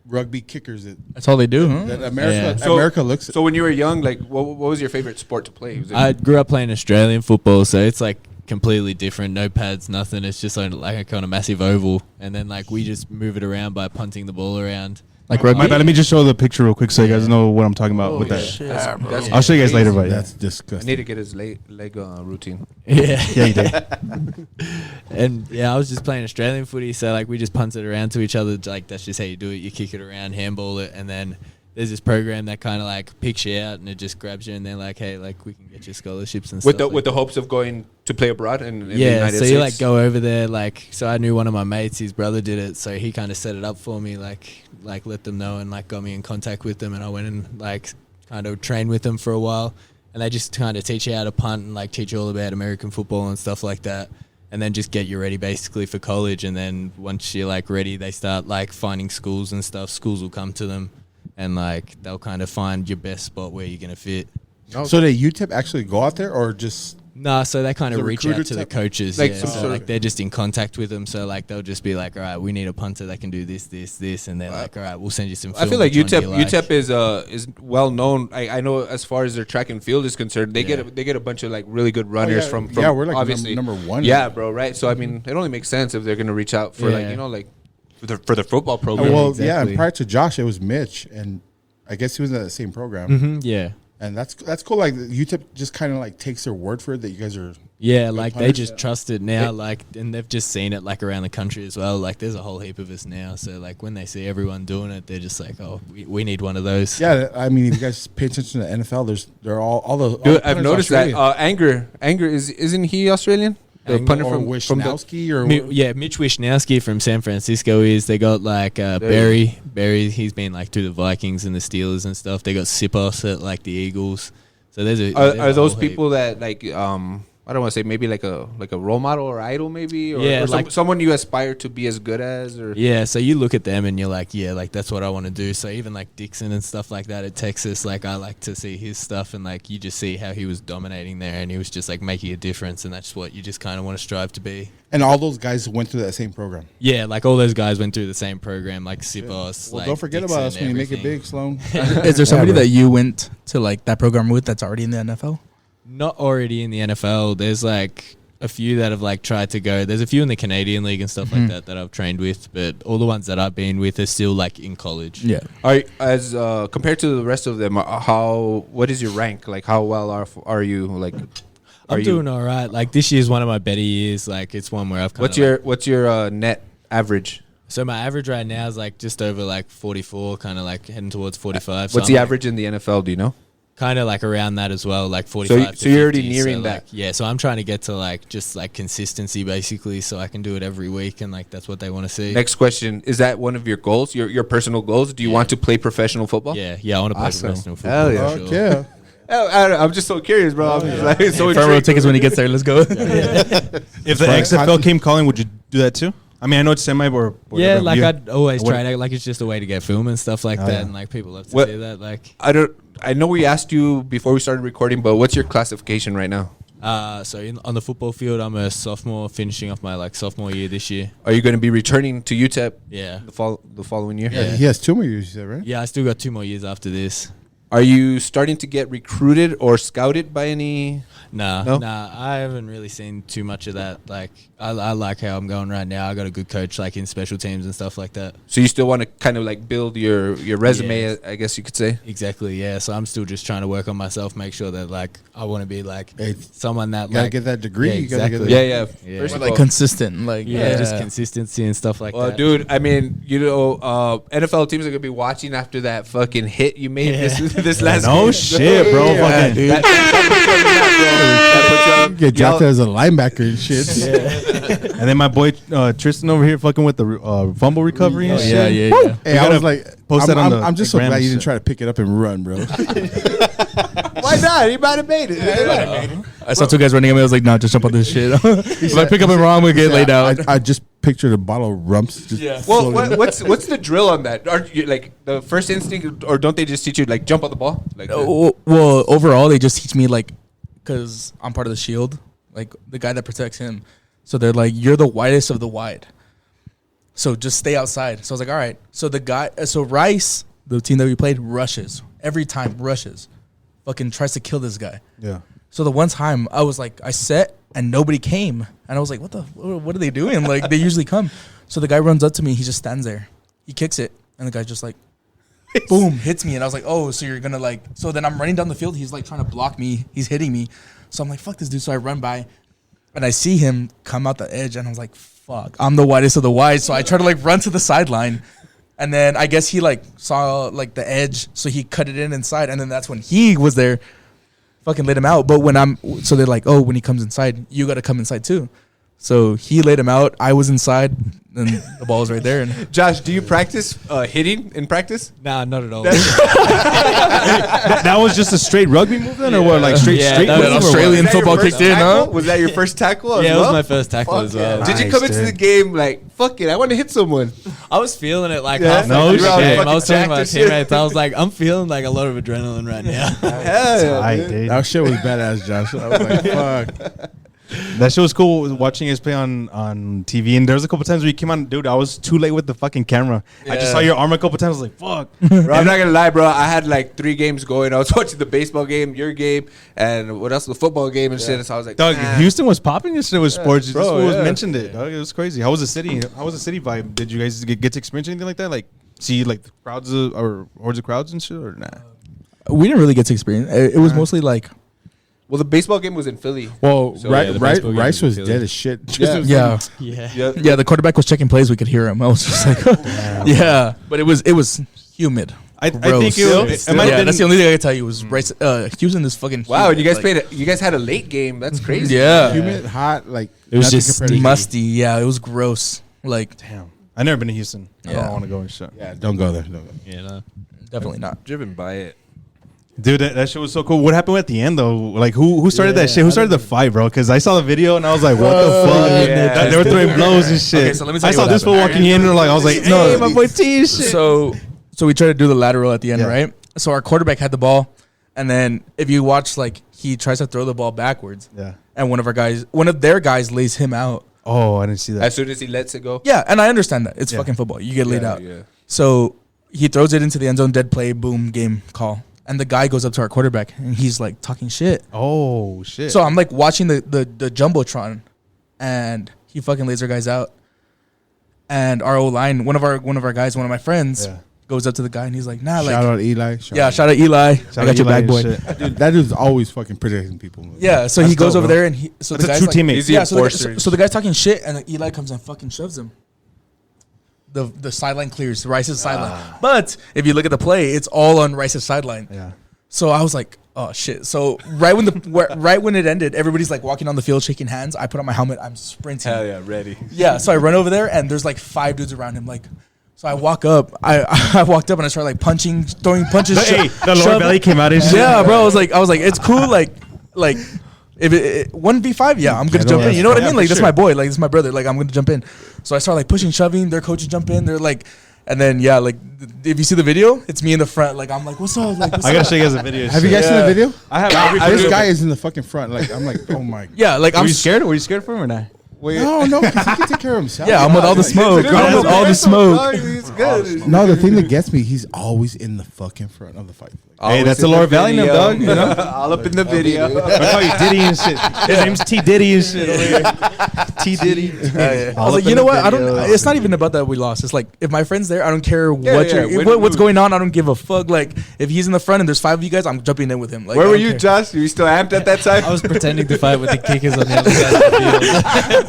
rugby kickers. That's all they do, huh? That America, Yeah. America looks. So when you were young, like, what was your favorite sport to play? Was it I grew up playing Australian football, so it's like completely different. No pads, nothing. It's just like a kind of massive oval, and then like we just move it around by punting the ball around. Like My rugby. bad. Let me just show the picture real quick so you guys know what I'm talking about with that. That's I'll show you guys later, but yeah. That's I disgusting. need to get his leg routine. Yeah, Yeah, you did. and yeah, I was just playing Australian footy, so like we just punt it around to each other. Like that's just how you do it. You kick it around, handball it, and then there's this program that kind of like picks you out and it just grabs you, and they're like, hey, like we can get you scholarships and With stuff. the hopes of going to play abroad in the Yeah, United so States. you like go over there, like, so I knew one of my mates, his brother did it, so he kind of set it up for me, like let them know and like got me in contact with them, and I went and like kind of trained with them for a while, and they just kind of teach you how to punt and like teach you all about American football and stuff like that, and then just get you ready basically for college, and then once you're like ready, they start like finding schools and stuff. Schools will come to them, and like they'll kind of find your best spot where you're gonna fit. So did UTEP actually go out there, or just No, so they kind of The reach recruiter out to the type? coaches. Like Yeah, some so sort of- like they're just in contact with them. So like they'll just be like, all right, we need a punter that can do this, and they're like, all right, we'll send you some. I Film. feel like Which one do UTEP you is well known. I know as far as their track and field is concerned, they get a bunch of like really good runners yeah. from Yeah, we're like obviously number one. Yeah, bro, right? So I mean, it only makes sense if they're gonna reach out for like Yeah. like for the football program. well, yeah. exactly. And prior to Josh, it was Mitch, and I guess he was in that same program. Mhm, yeah. And that's cool. Like UTEP just kind of like takes their word for it that you guys are. Yeah, like they punters. just trust it now, like, and they've just seen it like around the country as well. Like, there's a whole heap of us now, so like when they see everyone doing it, they're just like, oh, we need one of those. Yeah, I mean, if you guys pay attention to the NFL, they're all the. Dude, the I've punters noticed that Australian. Anger isn't he Australian? The punter or from the Wisnowski or Yeah, Mitch Wishnowski from San Francisco is. They got like Barry. He's been like through the Vikings and the Steelers and stuff. They got Sipos at like the Eagles. So there's a. there's are a those whole heap. people that like I don't want to say maybe like a role model or idol maybe or, Yeah, or like- someone you aspire to be as good as or Yeah, so you look at them and you're like, yeah, like that's what I want to do. So even like Dixon and stuff like that at Texas, like I like to see his stuff, and like you just see how he was dominating there, and he was just like making a difference, and that's what you just kind of want to strive to be. and all those guys went through that same program. Yeah, like all those guys went through the same program, like Sipos. Well, like don't forget Dixon, about us when you make it everything. big, Sloan. Is there somebody bro. that you went to like that program with that's already in the NFL? Not already in the NFL. There's like a few that have like tried to go. There's a few in the Canadian League and stuff like that I've trained with, but all the ones that I've been with are still like in college. Yeah. are as compared to the rest of them what is your rank like how well are you like I'm doing all right. Like this year's one of my better years. Like it's one where I've kind what's your net average? So my average right now is like just over like 44, kind of like heading towards 45. What's the average in the NFL, do you know? Kind of like around that as well, like 45. So you're already 50. nearing So, that. like, yeah, so I'm trying to get to like just like consistency basically, so I can do it every week, and like that's what they want to see. Next question, is that one of your goals, your personal goals? Do you want to play professional football? Yeah, I want to play Awesome. professional football. Hell yeah. for Fuck sure. yeah. I'm just so curious, bro. I'm just like, so Front row intrigued. tickets when he gets there. Let's go. If the XFL came calling, would you do that too? I mean, I know it's semi or Yeah, whatever, like you- I'd always what- try to, like it's just a way to get film and stuff like that, yeah. and like people love to What- see that. Like, I know we asked you before we started recording, but what's your classification right now? so on the football field, I'm a sophomore, finishing off my like sophomore year this year. Are you going to be returning to UTEP Yeah, the following year? Yeah. He has 2 more years, you said, right? yeah, I still got 2 more years after this. Are you starting to get recruited or scouted by any? Nah, I haven't really seen too much of that. Like, I like how I'm going right now. I got a good coach, like in special teams and stuff like that. So you still want to kind of like build your resume, Yeah. I guess you could say. Exactly, yeah. So I'm still just trying to work on myself, make sure that like I want to be like Hey, someone that You gotta like get that degree. Yeah, You gotta exactly. get Yeah. Yeah. First of like all, consistent. Like yeah, just consistency and stuff like well, that. dude, I mean, NFL teams are gonna be watching after that fucking hit you made this last No game. shit, bro. Yeah, Fucking. dude. That puts you on- Get drafted as a linebacker and shit. And then my boy Tristan over here fucking with the fumble recovery and shit. Yeah. Hey, We I gotta was like, post that on the I'm just so gram glad and you didn't shit. try to pick it up and run, bro. Why not? He might have made it. I saw two guys running at me. I was like, nah, just jump on this shit. If I pick up it wrong, we get laid out. I just pictured a bottle of rumps. Just Well, floating. what's the drill on that? Are you like the first instinct, or don't they just teach you like jump on the ball? Like Well, overall, they just teach me like, because I'm part of the shield, like the guy that protects him. So they're like, you're the widest of the wide. So just stay outside. So I was like, all right. So so Rice, the team that we played, rushes every time. Fucking tries to kill this guy. Yeah. So the one time I was like, I set and nobody came, and I was like, what are they doing? Like they usually come. So the guy runs up to me. He just stands there. He kicks it, and the guy's just like, boom, hits me, and I was like, oh, so you're gonna like. So then I'm running down the field. He's like trying to block me. He's hitting me. So I'm like, fuck this dude. So I run by, and I see him come out the edge, and I was like, fuck, I'm the widest of the wide. So I try to like run to the sideline. And then I guess he like saw like the edge, so he cut it in inside, and then that's when he was there, fucking laid him out. But so they're like, oh, when he comes inside, you got to come inside too. So he laid him out. I was inside, and the ball was right there. And Josh, do you practice hitting in practice? Nah, not at all. That was just a straight rugby move then, or what? Like straight Yeah, street that move? was or Australian what? Was that your football first kicked in, huh? tackle? Was that your first tackle? as Yeah, it was well? my first tackle as well. Did you Nice, come into dude. the game like, fuck it, I want to hit someone? I was feeling it like Yeah? halfway No through the shit. game. I Fucking was telling my jacked and shit. teammates, I was like, I'm feeling like a lot of adrenaline right now. Hell yeah, Aight, dude. dude. That shit was badass, Josh. I was like, fuck. That shit was cool watching us play on TV. And there was a couple times where you came on, dude. I was too late with the fucking camera. I just Yeah. saw your arm a couple times. I was like, fuck. Bro, I'm not gonna lie, bro. I had like 3 games going. I was watching the baseball game, your game, and what else? The football game and shit. So I was like, Dog, nah. Houston was popping. This shit was sports. bro, This fool was yeah. mentioned it. Dog. It was crazy. How was the city? How was the city vibe? Did you guys get to experience anything like that? Like see like the crowds or hordes of crowds and shit, or nah? we didn't really get to experience. It was mostly like, Well, the baseball game was in Philly. Well, So, Rice, yeah, the baseball game Rice was was killer. dead as shit. Yeah. yeah, yeah. The quarterback was checking plays. We could hear him. I was just like, yeah. But it was humid. I Gross. think it might Yeah, have that's the been. only thing I can tell you was Rice. Houston is fucking. Wow, and humid, you guys like, you guys had a late game. That's crazy. Yeah, Humid, hot, like it was nothing just compared to musty. Yeah, it was gross. Like, Damn, I never been to Houston. I Yeah. don't want to go and shit. Yeah, don't go there. Don't go. Yeah, no. definitely not. Driven by it. Dude, that shit was so cool. What happened at the end though? Like who started that shit? Who started the fight, bro? Because I saw the video and I was like, what the fuck? yeah. They were throwing blows and shit. Okay, so let me tell I you saw what this fool happened. walking in and like I was like, No, hey, my boy T and shit. So we tried to do the lateral at the end, Yeah. right? So our quarterback had the ball, and then if you watch, like he tries to throw the ball backwards, Yeah. and one of their guys lays him out. Oh, I didn't see that. As soon as he lets it go. Yeah, and I understand that it's Yeah. fucking football. You get laid Yeah, out. yeah. So he throws it into the end zone, dead play, boom, game call. And the guy goes up to our quarterback and he's like talking shit. Oh shit. So I'm like watching the jumbotron, and he fucking lays our guys out. And our O line, one of our guys, one of my friends, Yeah. goes up to the guy and he's like, "Nah, like, Shout out Eli. shout out Eli, I got your back, boy." Dude, that dude's always fucking protecting people. Yeah, so That's he goes dope, over bro. there and so That's the a guy's true like, teammate. He's the yeah, so the enforcer. guy's talking shit, and then Eli comes and fucking shoves him. The sideline clears, Rice's sideline. But if you look at the play, it's all on Rice's sideline. Yeah. So I was like, oh shit. So right when it ended, everybody's like walking on the field shaking hands. I put on my helmet, I'm sprinting. Hell yeah, ready. Yeah, so I run over there and there's like 5 dudes around him. Like, so I walk up. I walked up and I started like punching, throwing punches. Hey, the lower shove- belly came out and shit. Yeah, bro. I was like, it's cool. Like if it 1v5, yeah, I'm gonna jump in. You know what I mean? Like, that's my boy. Like, this is my brother. Like, I'm gonna jump in. So I start like pushing, shoving. Their coaches jump in. They're like, and then yeah, like if you see the video, it's me in the front. Like, I'm like, what's up? Like, what's I gotta up? show you guys a video. Have you guys seen the video? I have. This guy is in the fucking front. Like, I'm like, oh my. Yeah, like Were I'm you scared? Were you scared for him or not? Wait. No, 'cause he can take care of himself. Yeah, I'm with all the smoke. Dude, I'm with all the smoke. He's good. No, the thing that gets me, he's always in the fucking front of the fight. Hey, that's in the Lord Valley video. dog, you know? All up in the video. I call you Diddy and shit. His name's T Diddy and shit over here. T Diddy. I was like, you know what? I don't. It's not even about that we lost. It's like if my friend's there, I don't care Yeah, yeah, what's going on. I don't give a fuck. Like if he's in the front and there's 5 of you guys, I'm jumping in with him. Like, Where I were don't you, care. Josh? Were you still amped at that time? I was pretending to fight with the kickers on the other side of the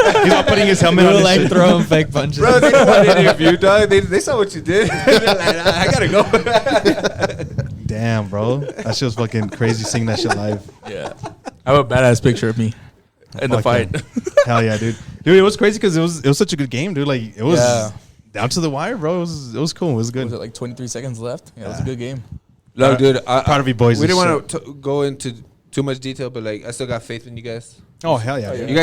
field. He's not putting his We helmet were on his like shit. throwing fake punches. Bro, they didn't want to interview, dog. They saw what you did. They're like, I gotta go. Damn, bro. That shit was fucking crazy seeing that shit live. Yeah, I have a badass picture of me in the Fuck fight. yeah. Hell yeah, dude. Dude, it was crazy because it was such a good game, dude. Like it was Yeah. down to the wire, bro. It was cool. It was good. Was it like 23 seconds left? Yeah, it was a good game. No, dude. Proud of you boys. We and didn't want shit. to go into too much detail, but like, I still got faith in you guys. Oh hell yeah. You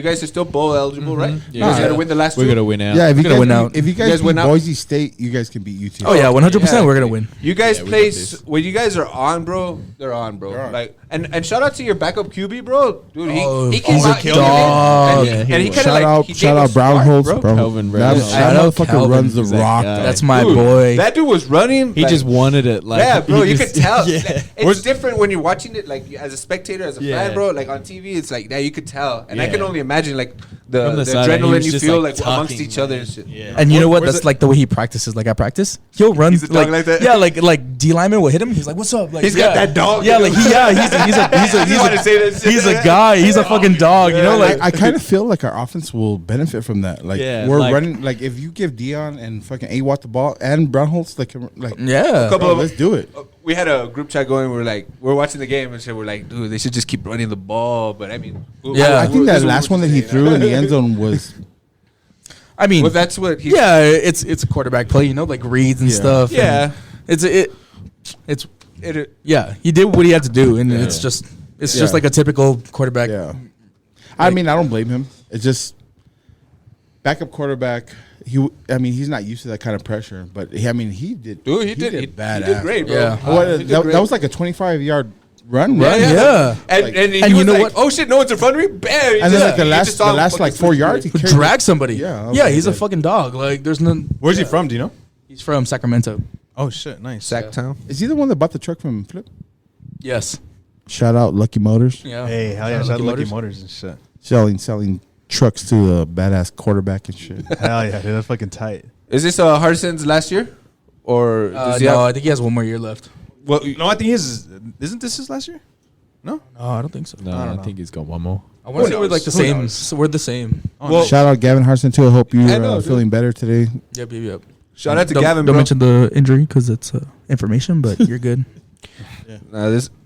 guys are still bowl eligible, right? You guys gotta win the last We're two. gonna win out. Yeah, if you We're gonna guys win beat- out. if you guys guys win beat out? Boise State, you guys can beat UT. Oh yeah, 100%. Yeah. We're gonna win. You guys Yeah, we got play this. when you guys are on, bro. They're on, bro. They're on. Like and shout out to your backup QB, bro. Dude, he he's a out, he came in, dog. and, Yeah, and he he kind of like he gave shout a out Brown spark, Holtz, bro. Calvin That, Brown. that Shout out motherfucker Calvin. runs the He's that rock. guy. Though. That's my Dude, boy. That dude was running. He like, just wanted it. Like, yeah, bro. he You just- could tell. Yeah. It's different when you're watching it, like as a spectator, as a Yeah. fan, bro. Like on TV, it's like that you could tell, and I Yeah. can only imagine like the From the side, he adrenaline was you just, feel like, like amongst talking, each other man. and shit. Yeah. And you know what? Where's That's it- like the way he practices. Like at practice, he'll run. He's a dog like that? Yeah, like D lineman will hit him. He's like, "What's up?" Like He's got that dog Yeah, in like him. You wanna say that shit? he's a guy. He's a fucking dog. You know, like I kind of feel like our offense will benefit from that. Like Yeah, we're like- running. Like if you give Dion and fucking A-Watt the ball and Brown Holtz, like yeah. couple bro, of let's do it. We had a group chat going. We're watching the game and shit. We're like, dude, they should just keep running the ball. But I mean, Yeah. I think that this is what last we're one that he saying, threw huh? in the end zone was. I mean, Well, that's what he. yeah, it's a quarterback play. You know, like reads and stuff. Yeah. and it's It, yeah. He did what he had to do, and it's just like a typical quarterback. Yeah, I mean, I don't blame him. It's just backup quarterback. He's not used to that kind of pressure. But he did. dude, he did badass. He did great, bro. Yeah. What, He did that, great. that was like a 25-yard run. Yeah, right? Yeah. And he and was you know like, what? oh shit, no one's in front of me. Bam. He And then like he the just saw him last fucking like 4 yards, he carried Drag somebody. Yeah, yeah. okay, He's a good. fucking dog. Like there's none. Where's he from? Do you know? He's from Sacramento. Oh shit, nice. Sacktown. Is he the one that bought the truck from Flip? Yes. Shout out Lucky Motors. Yeah. Hey, hell yeah, shout out to Lucky Motors and shit. Selling trucks to a badass quarterback and shit. Hell yeah, dude, that's fucking tight. Is this Hardison's last year, or does he No, have? I think he has one more year left. Well, No, I think isn't this his last year? No. No, I don't think so. No, I think he's got one more. I want to say we're like the Who same. knows? So we're the same. well, Shout out Gavin Harson too. I hope I you're know, dude. feeling better today. Yep. shout out to don't, Gavin, Don't bro. mention the injury because it's information, but you're good.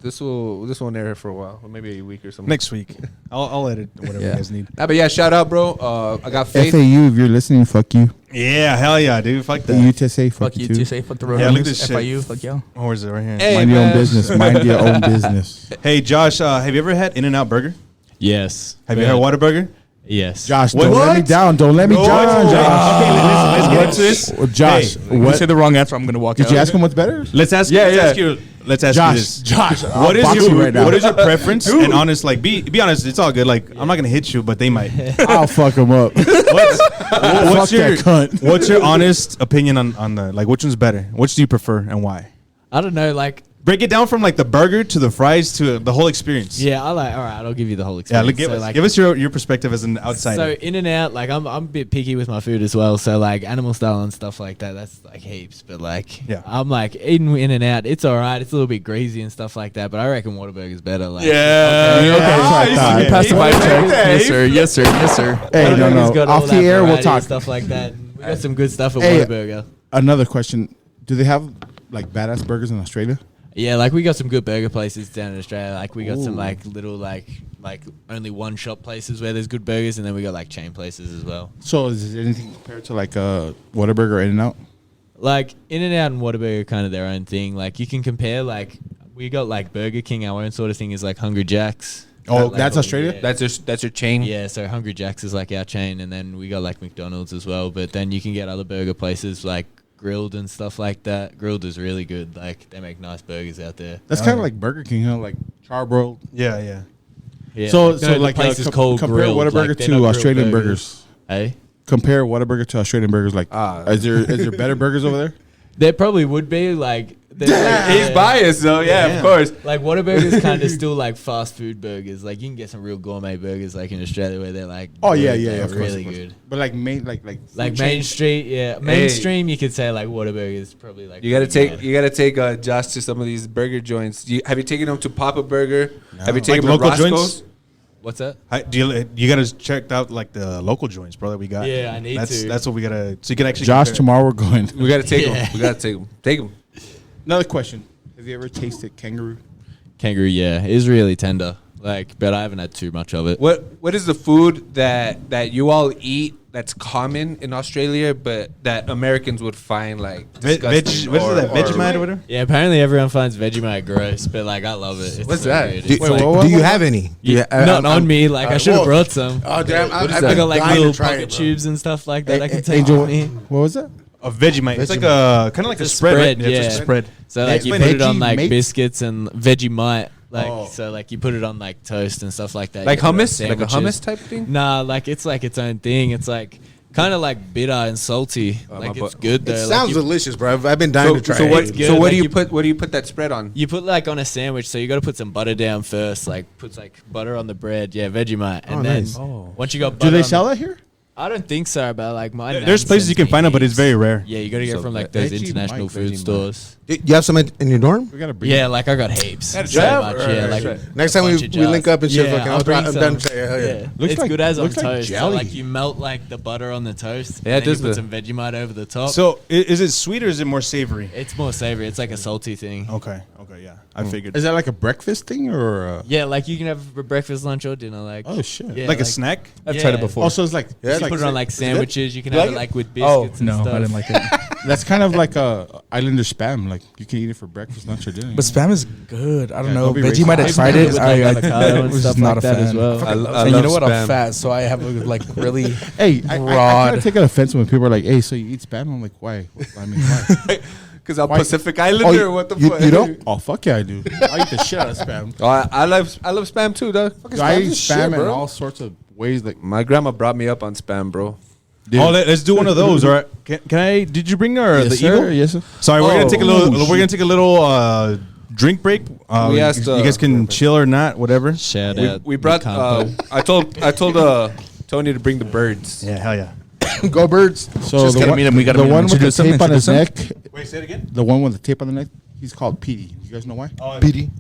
This won't air for a while, or maybe a week or something. Next week, I'll edit whatever Yeah. you guys need. Nah, but yeah, shout out, bro. I got faith. FAU, if you're listening, fuck you. Yeah, hell yeah, dude. Fuck that. UTSA, fuck, Fuck you too. too. Say fuck the Yeah, look at Roadrunners. this shit. FIU. Fuck y'all. Oh, where's it right here? Hey, Mind your own man. business. Mind your own business. Hey, Josh, have you ever had In-N-Out Burger? Yes. Have you had Whataburger? Yes. Josh, What? don't let me down. Don't let me down, Josh. Okay, let's get into this. Well, Josh, If you what say the wrong answer, I'm gonna walk out. did you ask him what's better? Let's ask. Yeah, let's yeah. ask you. Let's ask you this. Josh, What is your right now? what is your preference? And honest, like be honest. It's all good. Like I'm not gonna hit you, but they might. I'll fuck him up. What's Fuck your that cunt. what's your honest opinion on the like which one's better? Which do you prefer and why? I don't know. Like, Break it down from like the burger to the fries to the whole experience. yeah, all right, I'll give you the whole Yeah, experience. like, give us your perspective as an So outsider. in and out, like I'm a bit picky with my food as well. So like animal style and stuff like that, that's like heaps. But like, Yeah. I'm like eating in and out. It's all right. It's a little bit greasy and stuff like that. But I reckon Whataburger's better. Like, Yeah. Okay, that's what I thought. You passed the vibe check. Yes, sir. Yes, sir. Yes, sir. Hey, no, Whataburger's got no. all Off the that air, we'll variety and talk. stuff like that. We got some good stuff at Hey, Whataburger. Another question: do they have like badass burgers in Australia? Yeah, like we got some good burger places down in Australia. Like we got some like little like only one shop places where there's good burgers, and then we got like chain places as well. So is there anything compared to like Whataburger or In-N-Out? Like In-N-Out and Whataburger are kind of their own thing. Like you can compare like we got like Burger King. Our own sort of thing is like Hungry Jack's. Oh, Like, that's Australia? yeah. That's your chain. Yeah, so Hungry Jack's is like our chain, and then we got like McDonald's as well. But then you can get other burger places like Grilled and stuff like that. Grilled is really good. Like they make nice burgers out there. That's kind of like Burger King, huh? Like charbroiled. Yeah. Yeah. So the like place is called compare Grilled. Whataburger Like, they're to not grilled Australian burgers. Hey, Compare Whataburger to Australian burgers. Like, is there better burgers over there? there probably would be like. He's biased though. Yeah, of course. Like Whataburger's kind of still like fast food burgers. Like you can get some real gourmet burgers like in Australia where they're like Oh yeah, they're of course, really of course. good. But like main Main Street, yeah, mainstream. You could say like Whataburger is probably like You gotta pretty bad. take Josh to some of these burger joints. Have you taken him to Papa Burger? Have you taken Like him to local Roscoe's? joints? What's that? You gotta check out like the local joints, bro, that we got. Yeah, I need to. That's what we gotta. So you can actually. Josh, compare. tomorrow we're going. We gotta take Yeah. him. We gotta take him. Take him. Another question: have you ever tasted kangaroo? Kangaroo, yeah, is really tender. Like, but I haven't had too much of it. What is the food that you all eat that's common in Australia, but that Americans would find like disgusting? What is that? Vegemite or whatever? Yeah, apparently everyone finds Vegemite gross, but like I love it. It's What's so that? good. Do, It's like, do you have any? not on me. Like I should have brought some. Oh damn! I I've got been like dying little to try pocket it, bro. tubes and stuff like that. I can take Angel, with me. what was that? A Vegemite. It's like Vegemite. a kind of like a It's a spread. spread, Right? It's yeah. a spread. So like you explain put it on like Vegemite? biscuits and Vegemite. Like so like you put it on like toast and stuff like that. Like You put it on hummus, like a sandwiches. hummus type thing. Nah, like it's like its own thing. It's like kind of like bitter and salty. Like my it's butt. good though. It Like, sounds you, delicious, bro. I've been dying to try So it. what? It's good. So what Like do you you- put? What do you put that spread on? you put like on a sandwich, so you got to put some butter down first. Like puts like butter on the bread. Yeah, Vegemite, and then nice. once you got Do butter they on sell the, that here? I don't think so, but like my There's nan places you can sends find me it, but it's heaps. very rare. Yeah, you got to get So from like those Vegemite, international food Vegemite. stores. You have some in your dorm? We gotta bring. Yeah, like I got heaps. So try? much, yeah. Like Next time we bunch of jars. link up and shit, Yeah, fucking, I'll bring I'm some. down to try it. Hell yeah. Yeah, Looks it's like- good as on looks like toast. So jelly. like you melt like the butter on the toast. Yeah, it and then does you put the- some Vegemite over the top. So is it sweet or is it more savory? It's more savory. It's like a salty thing. Okay, yeah, I figured. Is that like a breakfast thing or? Yeah, like you can have for breakfast, lunch, or dinner. Like Oh shit! yeah, like a snack? I've tried it before. Also, it's like Yeah, You like- put it on like is it good? sandwiches. You can You have like it it? like with Oh biscuits and no, stuff. I didn't like it. that's kind of like a Islander spam. Like you can eat it for breakfast, lunch, or dinner. But spam is good. I don't Yeah, know. don't be Vegemite, I racist. tried With, it. like, I avocado and was stuff not like a that fan. as well. I And love you know what? spam. I'm fat, so I have a like really. Hey, I broad. kind of take an offense when people are like, "Hey, so you eat spam?" I'm like, "Why? I mean, why? Because I'm Why- Pacific Islander. or what the fuck? You don't? Oh fuck yeah, I do. I eat the shit out of spam. Oh, I love spam too, dog. I eat is shit, spam in bro. all sorts of ways. Like, My grandma brought me up on spam, bro. dude. Oh, let's do one of those. All right. Can I? Did you bring our the eagle? Yes, sir. Sorry, we're Oh. gonna take a little. We're gonna take a little drink break. We asked, you guys can chill or not, whatever. Shout We, out. we brought. Campo. I told Tony to bring the birds. Yeah, hell yeah. Go birds. So Just the gotta one, meet him. We gotta the meet him. one with the Introduce him, tape on his neck. introduce Wait, say it again. The one with the tape on the neck. He's called Petey. You guys know why? Petey.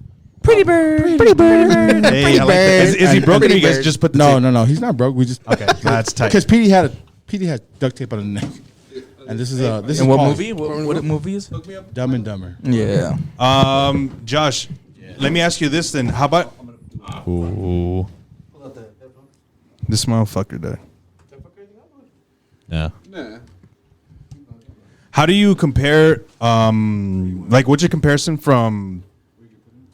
Pretty bird. Pretty bird. Hey, I like that. Is he broken or you guys just put the tape? No. He's not broke. We just Okay, that's tight. because Petey has duct tape on the neck, and this is And what movie? What movie is? Dumb and Dumber. Yeah. Josh, let me ask you this then. How about this motherfucker died? No. How do you compare? Like, what's your comparison from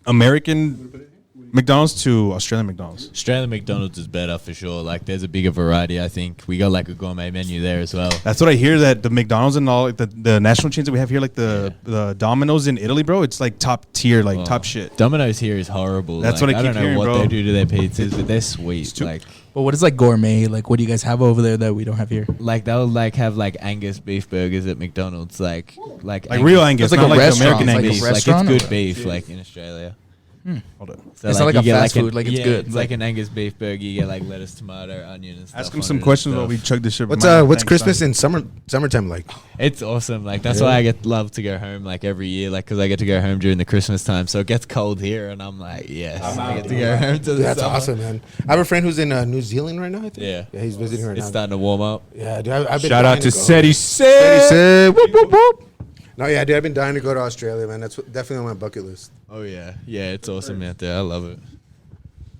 American McDonald's to Australian McDonald's? Australian McDonald's is better for sure. Like, there's a bigger variety. I think we got like a gourmet menu there as well. That's what I hear. That the McDonald's and all like the national chains that we have here, like the Domino's in Italy, bro, it's like top tier, like top shit. Domino's here is horrible. That's like, what I keep don't know hearing, what bro. they do to their pizzas, but they're sweet. Like, But what is like gourmet? Like, what do you guys have over there that we don't have here? they'll like have like Angus beef burgers at McDonald's, like Real Angus, It's like not a like restaurant. American It's like a Angus. beef. Like restaurant it's or- good beef, like in Australia. Hold on. So It's not like you a get fast an- food, like, it's yeah, good. It's like an Angus beef burger. You get like lettuce, tomato, onion, and stuff. Ask him on some it and questions stuff. while we chug this shit. What's Mine, what's thanks, Christmas son. in summertime like? It's awesome. Like that's why I love to go home like every year. Like because I get to go home during the Christmas time, so it gets cold here, and I'm like, yes, I get to go home to the That's summer. awesome, man. I have a friend who's in New Zealand right now. I think. Yeah. he's visiting right It's now. starting to warm up. Yeah, dude. I've been Shout dying out to go. Seti Steady Set. said, whoop, whoop, whoop. No, yeah, dude. I've been dying to go to Australia, man. That's definitely on my bucket list. Oh yeah, yeah, it's awesome out there. I love it.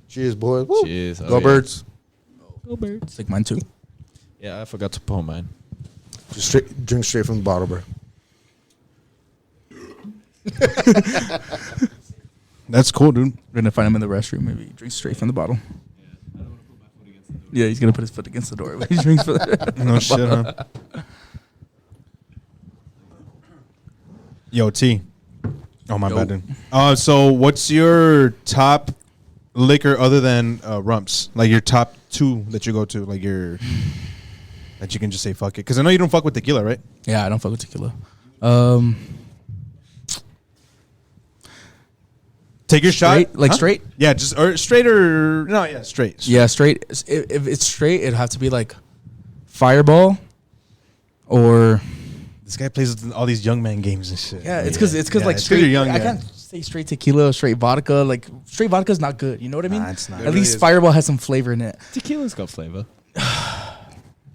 Cheers, boys. Woo. Cheers. Go Oh, yeah. birds. It's like mine too. Yeah, I forgot to pour mine. Just drink straight from the bottle, bro. That's cool, dude. We're gonna find him in the restroom. Maybe drink straight from the bottle. Yeah, he's gonna put his foot against the door. He drinks for the No shit, huh? Yo, T. Oh my bad, dude. So what's your top liquor other than rumps? Like your top 2 that you go to, like your that you can just say fuck it. Because I know you don't fuck with tequila, right? Yeah, I don't fuck with tequila. Take your Straight? shot, Like straight? Yeah, just or straight or no, yeah, straight. Yeah, straight. If it's straight, it'd have to be like Fireball or This guy plays with all these young man games and shit. yeah. It's because Yeah, like it's 'cause straight. you're young, I yeah. can't say straight tequila or straight vodka. Like straight vodka is not good. You know what I mean? Nah, it's not. At least Fireball has some flavor in it. Tequila's got flavor.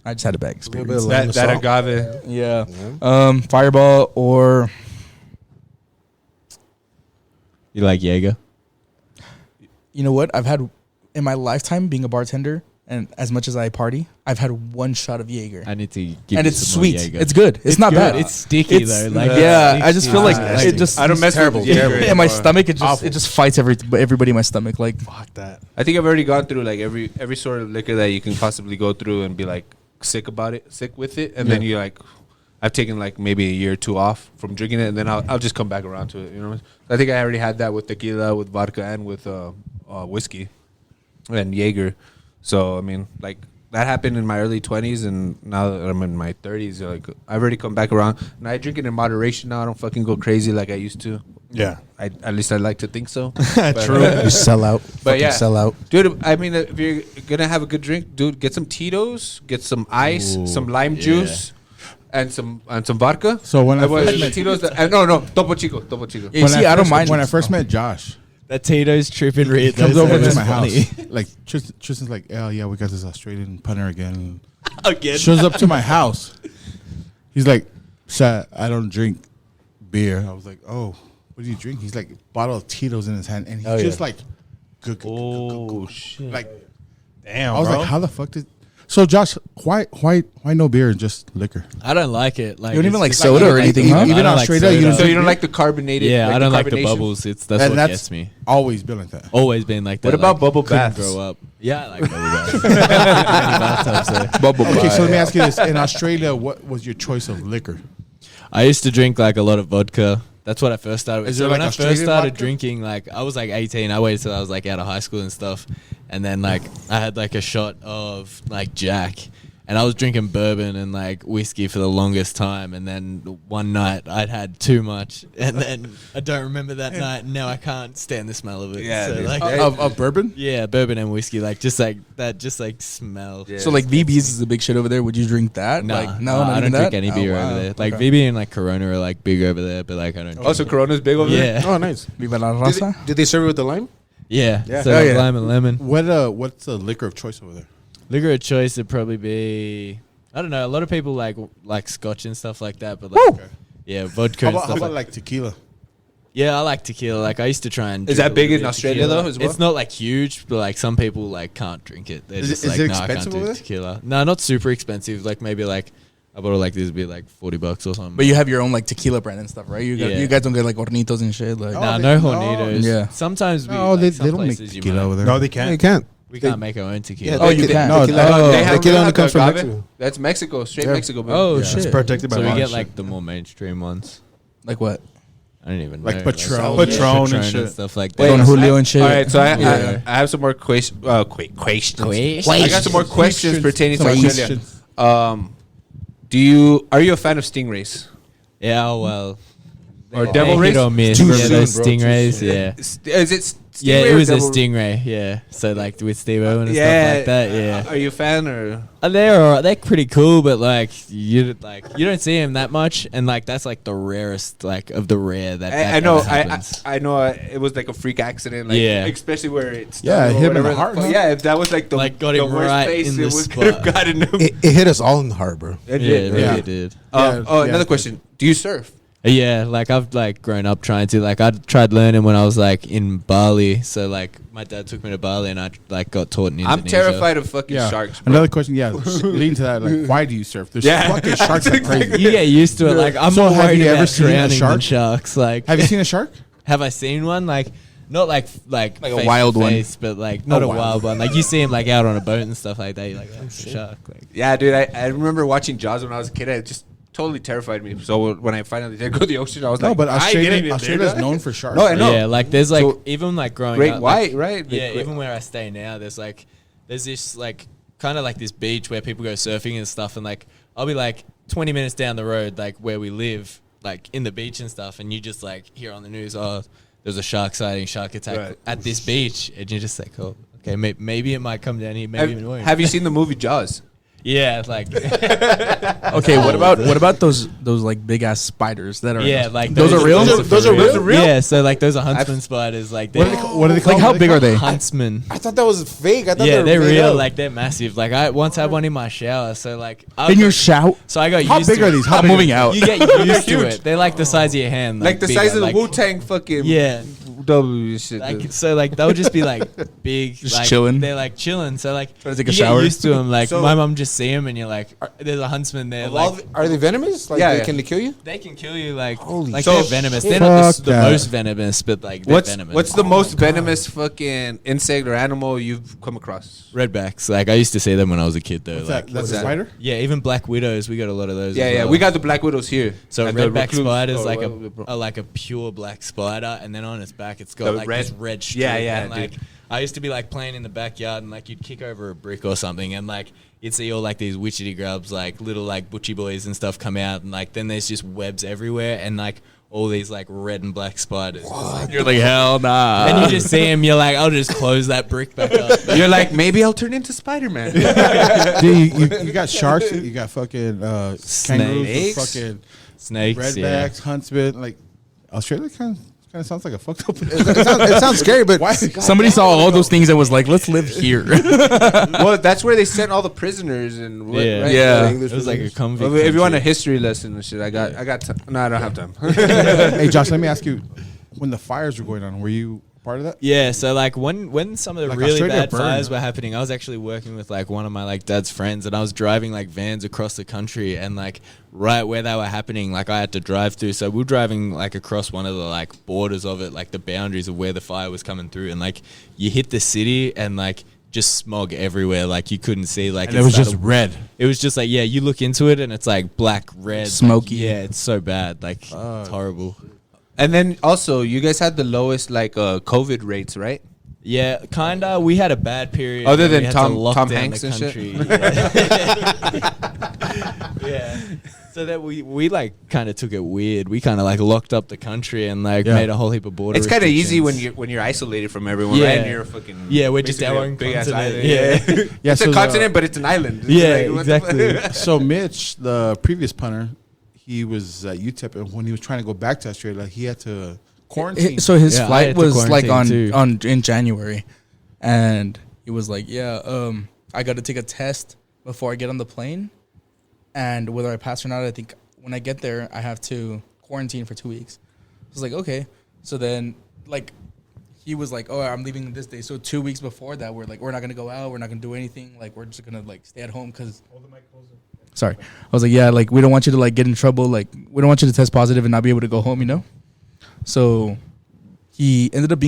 I just had a bad A little bit experience. of lime That and salt. agave. Yeah. Fireball or You like Jaeger? you know what? I've had in my lifetime being a bartender, and as much as I party, I've had 1 shot of Jaeger, I need to give and you it's some more sweet. Jaeger. It's good. It's not bad. It's sticky though. Like yeah, it I just feel like it just I don't mess with Jaeger in my anymore. stomach. It just fights everybody in my stomach. Like Fuck that. I think I've already gone through like every sort of liquor that you can possibly go through and be like sick with it, and then you like. I've taken like maybe a year or 2 off from drinking it, and then I'll just come back around to it. You know, I think I already had that with tequila, with vodka, and with whiskey and Jaeger. So I mean, like that happened in my early 20s, and now that I'm in my 30s, like I've already come back around. And I drink it in moderation now. I don't fucking go crazy like I used to. Yeah. At least I like to think so. True. You sell out. But yeah, Sell out. dude. I mean, if you're gonna have a good drink, dude, get some Tito's, get some ice, some lime juice, and some vodka. So when I first the met- Tito's, no, Topo Chico. you see, I don't mind when I first met Josh. that Tito's tripping red. He comes over to my house. Like Tristan's like, oh yeah, we got this Australian punter again. Again. Shows up to my house. He's like, "Sir, I don't drink beer." I was like, "Oh, what do you drink?" He's like, bottle of Tito's in his hand, and he's just like, good. Oh shit. Like, Damn, I was bro. like, how the fuck did? So Josh, why no beer and just liquor? I don't like it. Like You don't even it's like just soda or anything, huh? I Even don't like Australia, you soda. don't So you don't beer? like the carbonated? Yeah, I don't like the carbonation? bubbles. That's And what that's gets me. always been like that. Always been like that. What about like, bubble couldn't baths? Grow up. Yeah, I like bubble baths. bubble. Okay, so let me ask you this: in Australia, what was your choice of liquor? I used to drink like a lot of vodka. That's what I first started with. Is So there, when like, I first Australian started vodka? drinking, like I was like 18. I waited till I was like out of high school and stuff, and then like I had like a shot of like Jack, and I was drinking bourbon and like whiskey for the longest time. And then one night I'd had too much, and then I don't remember that night. And now I can't stand the smell of it. Yeah, so, dude. like, Of bourbon. yeah, bourbon and whiskey, like just like that, just like smell. Yeah. So like VB's is a big shit over there. Would you drink that? Nah, like, no, I don't drink any beer wow. over there. Like Okay. VB and like Corona are like big over there, but like I don't. Also, drink Corona's big over there. Yeah, Oh, nice. Viva la Did raza. they serve it with the lime? yeah. Yeah. So Oh, like yeah. lime and lemon. What's the liquor of choice over there? Liquor of choice would probably be, I don't know. A lot of people like Scotch and stuff like that, but like, yeah, vodka. How and about, stuff like tequila? yeah, I like tequila. Like I used to try and. Is drink that a big little in bit of Australia, tequila. though, as well? It's not like huge, but like some people like can't drink it. They're Is just it- is like, it no, I can't expensive over do there? tequila. No, not super expensive. Like maybe like a bottle like this would be like $40 or something. But you have your own like tequila brand and stuff, right? You Yeah. you guys don't get like hornitos and shit. Like, nah, they- no no. hornitos. Yeah. Sometimes we. No, like, they some don't make places you tequila might- over there. No, they You can't. can't. We can't make our own tequila. Oh, you can. No, They tequila have only have comes from agave. Mexico. That's Mexico, straight Yeah. Mexico. Man. Oh Yeah. shit! It's protected by So we law get and like shit. the more mainstream ones. like what? I don't even Like know. Patron. Patron and shit. stuff like Don that. Julio and shit. All right, so Yeah. I have some more questions. Questions. Questions. I got some more questions pertaining to Some Australia. questions. Are you a fan of stingrays Yeah, well, or they're devil hit rays? or miss. Too Yeah, soon, those bro, too stingrays. soon. Yeah, Is it? Stingray yeah, it or was a devil- stingray. Yeah, so like with Steve Owen and Yeah, stuff like that. Yeah, Are you a fan or? they're alright. They're pretty cool, but like you don't see them that much, and like that's like the rarest like of the rare that. I know. ever happens. I know. It was like a freak accident. Like, Yeah. especially where it's Yeah, it hit him in the heart, huh? Yeah, if that was like the Like, got the him worst right place in it the was could have spot. gotten him. It hit us all in the heart, bro. It Yeah, did. they yeah. really did. Another Yeah. question. Do you surf? Yeah, like I've like grown up trying to. Like I tried learning when I was like in Bali. So like my dad took me to Bali, and I like got taught in Indonesia. I'm terrified of fucking Yeah. sharks. Bro. Another question. Yeah, leading to that. Like, why do you surf? There's Yeah. fucking sharks like crazy. You get used to it. Like I'm So more have worried you ever about seen a drowning than shark? sharks. Like Have you seen a shark? have I seen one? Like not like Like a face wild to one. face, but like not a wild wild one. Like you see him like out on a boat and stuff like that. You're like, that's a shark. Like Yeah, dude. I remember watching Jaws when I was a kid. totally terrified me. So when I finally did go to the ocean, I was No, like, but I ain't getting in Australia's there. known for sharks. No, I know. Yeah, like there's like So, even like growing Great up, white, like, right? Yeah, Great- even where I stay now, there's this like kind of like this beach where people go surfing and stuff, and like I'll be like 20 minutes down the road, like where we live, like in the beach and stuff, and you just like hear on the news, oh, there's a shark sighting, shark attack at this beach, and you're just like, oh, okay, maybe it might come down here, maybe it won't. Have you seen the movie Jaws? Yeah, like Okay, what about those like big ass spiders that are? yeah, like those are real. Those are real? Yeah, so like those are huntsman spiders. Like What are they called? Like how big are they? huntsman? I thought that was fake. I thought Yeah, they're made real. up. Like they're massive. Like I once had one in my shower. So like In your shower? So I got How used big to are it. these? How I'm big moving are out. You get used to it. They're like the size of your hand. Like the bigger, size of the like- Wu-Tang fucking Yeah. W shit. Like so, like they'll just be like big, Just like, chilling. They're like chilling. So like Trying to take a you shower. get used to them. Like So- my mom just see them, and you're like, there's a huntsman there. Like Are they venomous? Like, Yeah, can they kill you? they can kill you. Like Holy like shit. they're venomous. They're Fuck not the that. most venomous, but like they're venomous. What's the most venomous fucking insect or animal you've come across? redbacks? Like I used to see them when I was a kid, though. What's like that? That's a that? spider? yeah, even black widows. We got a lot of those. Yeah, as yeah. well. We got the black widows here. So And the redback recluse. spider is Oh, like well, like a pure black spider, and then on its back it's got The like red- this red strip. Yeah, yeah, and, like, dude. I used to be like playing in the backyard, and like you'd kick over a brick or something, and like you'd see all like these witchetty grubs, like little like butchy boys and stuff come out, and like then there's just webs everywhere, and like all these like red and black spiders. You're like hell nah. And you just see them, you're like, I'll just close that brick back up. You're like, maybe I'll turn into Spider-Man. Dude, you got sharks. You got fucking kangaroos, Snakes. fucking Snakes, yeah. redbacks, huntsmen. Like Australia kind of sounds like a fucked up. It sounds scary, but Why? Somebody saw all those things and was like, let's live here. Well, that's where they sent all the prisoners and what, Yeah. right? Yeah. It was like a convict. Well, if you want a country. history lesson and shit, I got. No, I don't have time. Hey, Josh, let me ask you: when the fires were going on, were you part of that? Yeah, so like when some of the Like really Australia bad burned. fires were happening, I was actually working with like one of my like dad's friends, and I was driving like vans across the country, and like right where they were happening, like I had to drive through. So we were driving like across one of the like borders of it, like the boundaries of where the fire was coming through, and like you hit the city and like just smog everywhere, like you couldn't see, like And it was just started- red. It was just like, yeah, you look into it and it's like black, red, Smoky. Like, yeah, it's so bad, like it's horrible. And then also, you guys had the lowest like COVID rates, right? Yeah, kinda. We had a bad period. Other where we than had to Tom- lock Tom down Hanks the and shit? country. Yeah. Yeah. So that we like kind of took it weird. We kind of like locked up the country and like Yeah. made a whole heap of border. It's kind of easy restrictions. when you're isolated from everyone, Yeah. right? And you're a fucking Yeah, we're just basically our a own big-ass continent. island. Yeah. Yeah, It's a continent, but it's an island. Yeah, Like, what the exactly. fuck? So Mitch, the previous punter, he was at UTEP, and when he was trying to go back to Australia, he had to quarantine. So his Yeah, I flight had to was like quarantine on too. in January, and he was like, "Yeah, I got to take a test before I get on the plane, and whether I pass or not, I think when I get there, I have to quarantine for 2 weeks." I was like, "Okay." So then, like, he was like, "Oh, I'm leaving this day." So 2 weeks before that, we're like, "We're not gonna go out. We're not gonna do anything. Like, we're just gonna like stay at home because." Sorry, I was like, "Yeah, like we don't want you to like get in trouble. Like, we don't want you to test positive and not be able to go home. You know." So he ended up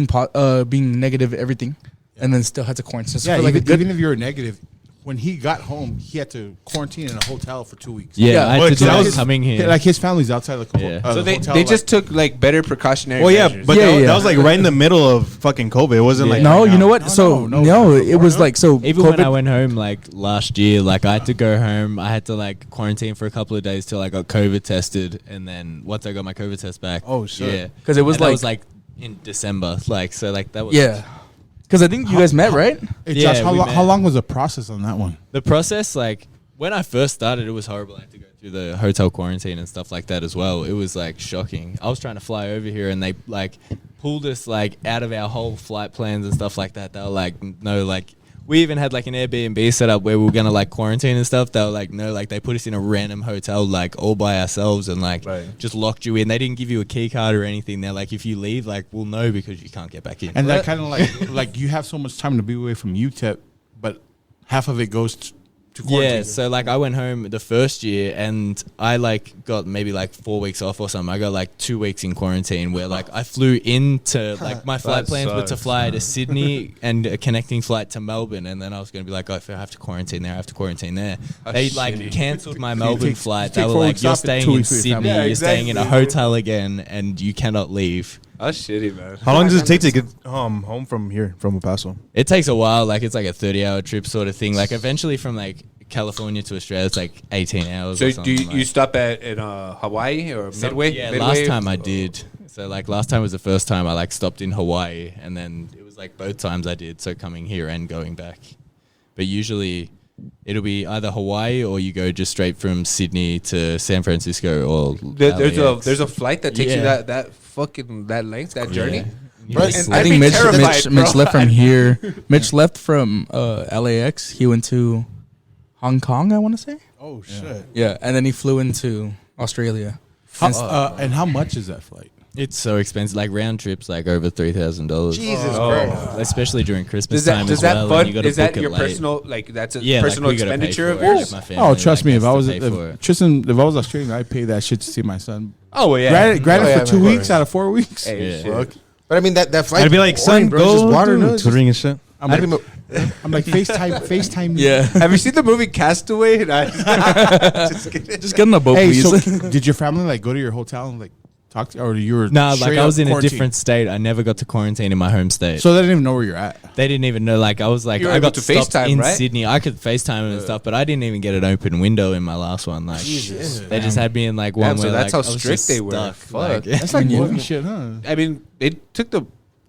being negative everything, and then still had to quarantine. So yeah, for like even, a good, even if you were negative, when he got home, he had to quarantine in a hotel for 2 weeks. Yeah, Yeah, I had But to do that that was- coming here. Like his family's outside the, Yeah. So the they hotel. they like- just took like better precautionary Well, yeah, measures. but Yeah, that, yeah. that was like right in the middle of fucking COVID. It wasn't like no, right you now. know what? No, it was like so. Even when I COVID, went home like last year, like I had to go home. I had to like quarantine for a couple of days till I got COVID tested, and then once I got my COVID test back, Oh, shit. yeah, 'Cause it was And that like- was like in December, like so, like that was yeah, because I think you guys met, right? Hey, Yeah, Josh, we how met. long was the process on that one? the process. Like when I first started, it was horrible. I had to go through the hotel quarantine and stuff like that as well. It was like shocking. I was trying to fly over here, and they like pulled us like out of our whole flight plans and stuff like that. They were like, no, like. We even had like an Airbnb set up where we were gonna like quarantine and stuff. They were like, no, like they put us in a random hotel like all by ourselves and like just locked you in. They didn't give you a key card or anything. They're like, if you leave, like we'll know because you can't get back in. And that kind of like you have so much time to be away from UTEP, but half of it goes to quarantine. Yeah, so like I went home the first year and I like got maybe like 4 weeks off or something. I got like 2 weeks in quarantine where like I flew into like my flight plans were to fly to Sydney and a connecting flight to Melbourne, and then I was going to be like, oh, if I have to quarantine there, I have to quarantine there. They like cancelled my Melbourne flight. They were like, you're staying in Sydney, you're staying in a hotel again, and you cannot leave. That's shitty, man. How long does it take to get home from here, from El Paso? It takes a while. Like it's like a 30-hour trip sort of thing. Like eventually from like California to Australia, it's like 18 hours. So or do something you like. stop at Hawaii or Midway? Yeah, Midway? last time I did. So like last time was the first time I like stopped in Hawaii, and then it was like both times I did. So coming here and going back, but usually it'll be either Hawaii or you go just straight from Sydney to San Francisco or There's a flight that takes you Yeah. that fucking that length, that journey. Yeah. Right, Just and I I'd think be Mitch, terrified, Mitch bro. left from here. Mitch left from LAX. He went to Hong Kong, I want to say. Oh shit! Yeah, and then he flew into Australia. And how much is that flight? It's so expensive. Like round trips, like over $3,000. Jesus Christ. Especially during Christmas Does that time does as that well. fund? and you gotta Is that book it your late. personal like that's a Yeah, personal like we gotta pay expenditure for of it. yours? My family, Oh, trust like, me, has if I to was pay for it. Tristan, if I was Australian, I'd pay that shit to see my son. Oh well, yeah. Granted Oh, yeah, for 2 man. weeks out of 4 weeks. Hey, Yeah. shit. But I mean that flight. I'd be like, son, bro, it's just go, water, no? dude. It's just- Twittering and shit. I'm like FaceTime. Yeah, Have you seen the movie Castaway? Just kidding. just get on the boat, Hey, please. so did your family like go to your hotel and like talk to, or you were No, like straight I up was in a quarantined? different state. I never got to quarantine in my home state. So they didn't even know where you're at. They didn't even know. Like I was like, You were I able got to stopped FaceTime, in right? Sydney. I could FaceTime and stuff, but I didn't even get an open window in my last one. Like they just had me in like one Damn, so where that's like, how I was strict just they were. stuck. Fuck. Like, That's like Yeah. movie shit, huh? I mean, they took the.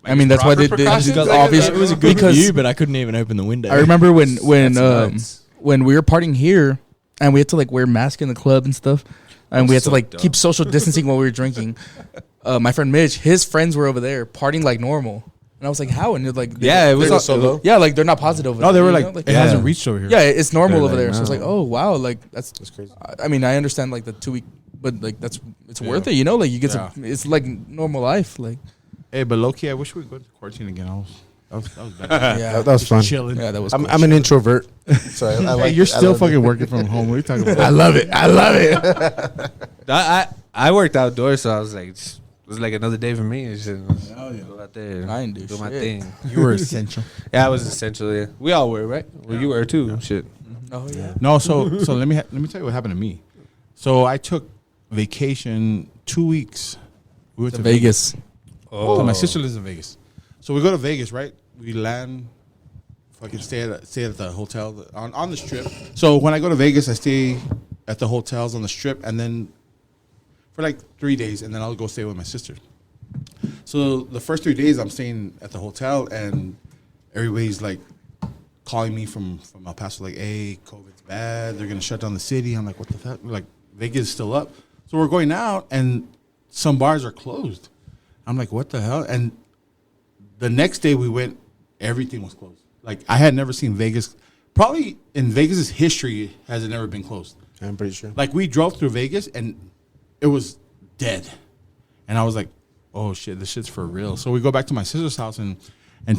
I mean, that's why they proper did. precautions, Because I guess. obviously, it was a good because view, but I couldn't even open the window. I remember when That's nuts. when we were partying here, and we had to like wear masks in the club and stuff, and we had so to like dumb. keep social distancing while we were drinking. My friend Mitch, his friends were over there partying like normal, and I was like, "How?" And they're like, Yeah, it was They're all- so low. yeah, like they're not positive. No, they were you like, know? it hasn't reached over here. yeah, it's normal They're over like, there. So I was no. like, oh wow, like that's crazy. I mean, I understand like the 2 week, but like it's worth it, you know? Like you get to, it's like normal life, like Hey, but low key, I wish we could go to quarantine again. That was bad. yeah, That was fun. Chilling. yeah, that was. I'm cool. an introvert, so I Hey, like. you're I still love fucking it. working from home. What are you talking about? I love it. I love it. I worked outdoors, so I was like, it was like another day for me. It's just go out there, I didn't do my shit. thing. You were essential. Yeah, I was essentially. We all were, right? Well, you were too. Shit. Oh yeah. No, so let me tell you what happened to me. So I took vacation 2 weeks. We went To Vegas. So my sister lives in Vegas. So we go to Vegas, right? We land, fucking stay at the hotel on the strip. So when I go to Vegas, I stay at the hotels on the strip, and then for like 3 days, and then I'll go stay with my sister. So the first 3 days, I'm staying at the hotel, and everybody's like calling me from El Paso, like, "Hey, COVID's bad. They're gonna shut down the city." I'm like, "What the fuck?" Like Vegas is still up. So we're going out, and some bars are closed. I'm like, "What the hell?" And the next day we went, everything was closed. Like I had never seen Vegas. Probably in Vegas's history has it never been closed. I'm pretty sure. Like we drove through Vegas and it was dead, and I was like, "Oh shit, this shit's for real." So we go back to my sister's house, and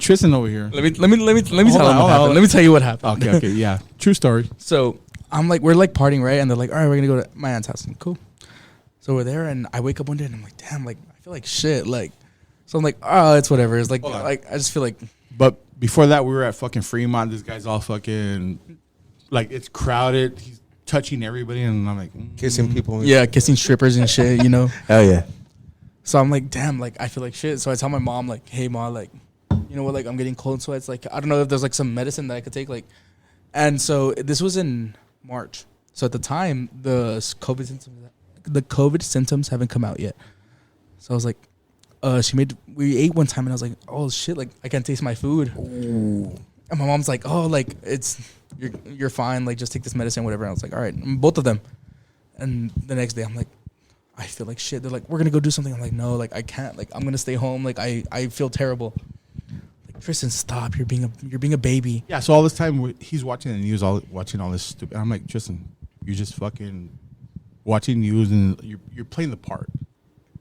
Tristan over here. Let me tell him what on, hold happened. on. Let me tell you what happened. Okay, yeah, true story. So I'm like, we're like partying, right? And they're like, all right, we're gonna go to my aunt's house. I'm like, cool. So we're there, and I wake up one day, and I'm like, damn, like I feel like shit, like. So I'm like, oh, it's whatever. It's like I just feel like. But before that, we were at fucking Fremont. This guy's all fucking like it's crowded. He's touching everybody, and I'm like, Kissing people. and Yeah, shit. kissing strippers and shit, you know. Hell yeah. So I'm like, damn, like I feel like shit. So I tell my mom, like, hey, mom, like, you know what, like I'm getting cold sweats. Like I don't know if there's like some medicine that I could take, like. And so this was in March. So at the time, the COVID symptoms haven't come out yet. So I was like, we ate one time, and I was like, oh shit, like I can't taste my food. Ooh. And my mom's like, oh, like you're fine, like just take this medicine, whatever. And I was like, all right, both of them. And the next day, I'm like, I feel like shit. They're like, we're gonna go do something. I'm like, no, like I can't. Like I'm gonna stay home. Like I feel terrible. Like Tristan, stop. You're being a baby. yeah. So all this time he's watching the news, watching all this stupid. I'm like, Tristan, you're just fucking watching news, and you're playing the part.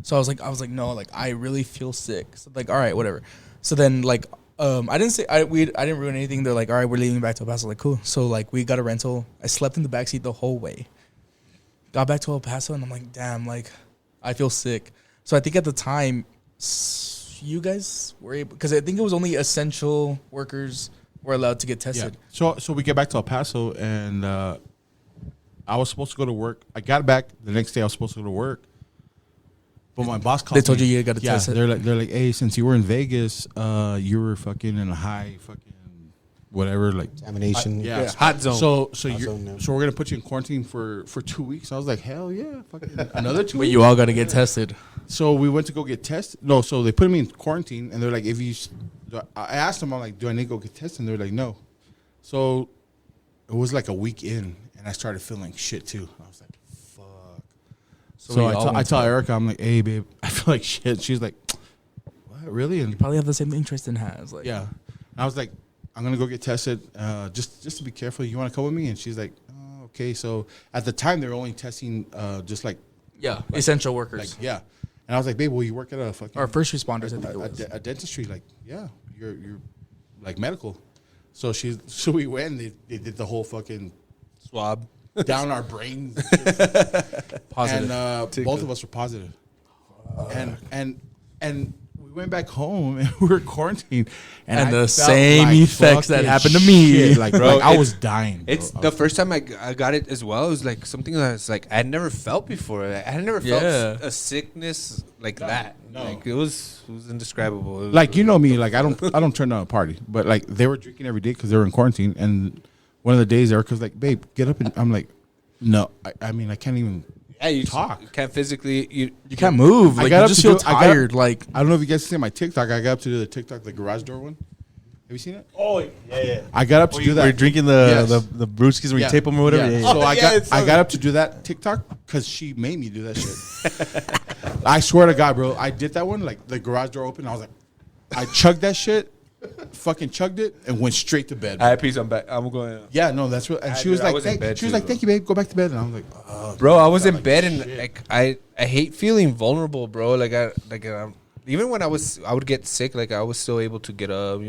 So I was like, no, like I really feel sick. So like, all right, whatever. So then like I didn't ruin anything. They're like, all right, we're leaving back to El Paso. Like, cool. So like we got a rental. I slept in the backseat the whole way. Got back to El Paso and I'm like, damn, like I feel sick. So I think at the time, you guys were able, because I think it was only essential workers were allowed to get tested. Yeah. So we get back to El Paso, and I was supposed to go to work. I got back the next day. I was supposed to go to work, but my boss called. They told me. you got to test it. They're like, hey, since you were in Vegas, you were fucking in a high fucking whatever, like Examination. Hot zone. So Hot you're zone, yeah. so we're gonna put you in quarantine for 2 weeks. I was like, hell yeah, fucking another 2 But weeks. you all got to get tested. So we went to go get tested. No, so they put me in quarantine, and they're like, if you, I asked them, I'm like, do I need to go get tested? And they're like, no. So it was like a week in, and I started feeling shit too. I was like, fuck. So I tell Erica, I'm like, hey babe, I feel like shit. She's like, what, really? And Probably have the same interest in has. Like, yeah. And I was like, I'm gonna go get tested, just to be careful. You want to come with me? And she's like, oh, okay. So at the time, they were only testing just like essential workers. like yeah. And I was like, babe, will you work at a fucking Or first responders, I think it was. a dentistry? Like, yeah, you're like medical. So we went. And they did the whole fucking Swab. down our brains. Positive. And both of us were positive. And we went back home and we were quarantined. And I the felt same like effects that fucking happened to me. shit. Like, Bro, I it's- was dying. It's bro. the first time I got it as well. It was like something that's like I had never felt before. I had never felt a sickness like that. no. Like it was indescribable. It was Like, you know me, like I don't turn down a party, but like they were drinking every day because they were in quarantine. And one of the days Erica's like, babe, get up. And I'm like, no, I mean, I can't even you talk. You can't physically. You can't move. I Like, got you up just to feel do- I got up- tired. Like, I don't know if you guys see my TikTok. I got up to do the TikTok, the garage door one. Have you seen it? Oh yeah. I got up to do that. We're drinking Yes. the brewskis where you tape them or whatever. Yeah. Yeah. So I got up to do that TikTok because she made me do that shit. I swear to God, bro, I did that one. Like the garage door open. I was like, I chugged that shit, fucking chugged it, and went straight to bed. I had peace. I'm back. I'm going. Yeah, no, that's what. And I she was did- I like, was in bed she was too, like, thank you, babe. Go back to bed. And I was like, Bro, I was in bed and like I hate feeling vulnerable, bro. Like even when I would get sick, like I was still able to get up,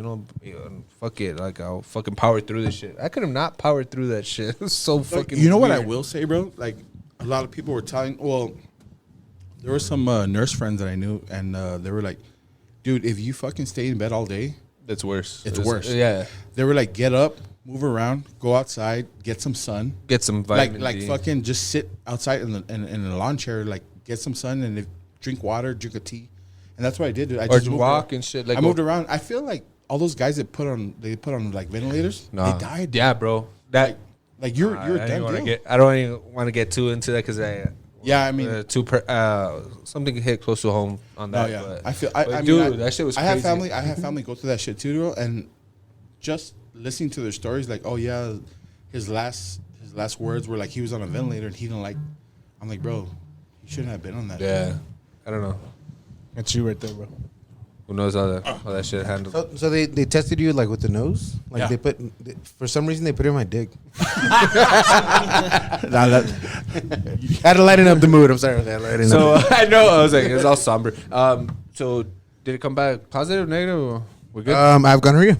fuck it, like I'll fucking power through this shit. I could have not powered through that shit. It was so fucking. You know what I weird. will say, bro? Like a lot of people were telling. Well, there were some nurse friends that I knew, and they were like, dude, if you fucking stay in bed all day, It's worse. it's worse. Yeah, They were like, get up, move around, go outside, get some sun. get some vitamin like D. fucking just sit outside in a lawn chair, like get some sun and drink water, drink a tea, and that's what I did. Dude. I Or just moved walk around. and shit, like I moved go- around. I feel like all those guys that put on like ventilators, Nah. they died. Yeah, bro. That Like you're I a don't done wanna deal. get. I don't even want to get too into that because Yeah, I mean, something hit close to home on no, that. yeah. But, I feel. dude, that shit was. I crazy. have family. I have family go through that shit too, bro. And just listening to their stories, like, oh yeah, his last words were like he was on a ventilator and he didn't like. I'm like, bro, you shouldn't have been on that. Yeah, I don't know. That's you right there, bro. Who knows how that shit handled? So they tested you like with the nose? Like Yeah. for some reason they put it in my dick. Nah, that- I had to lighten up the mood. I'm sorry. I had to lighten So up. I know I was like, it's all somber. So did it come back positive, negative? Or we're good. I have gonorrhea.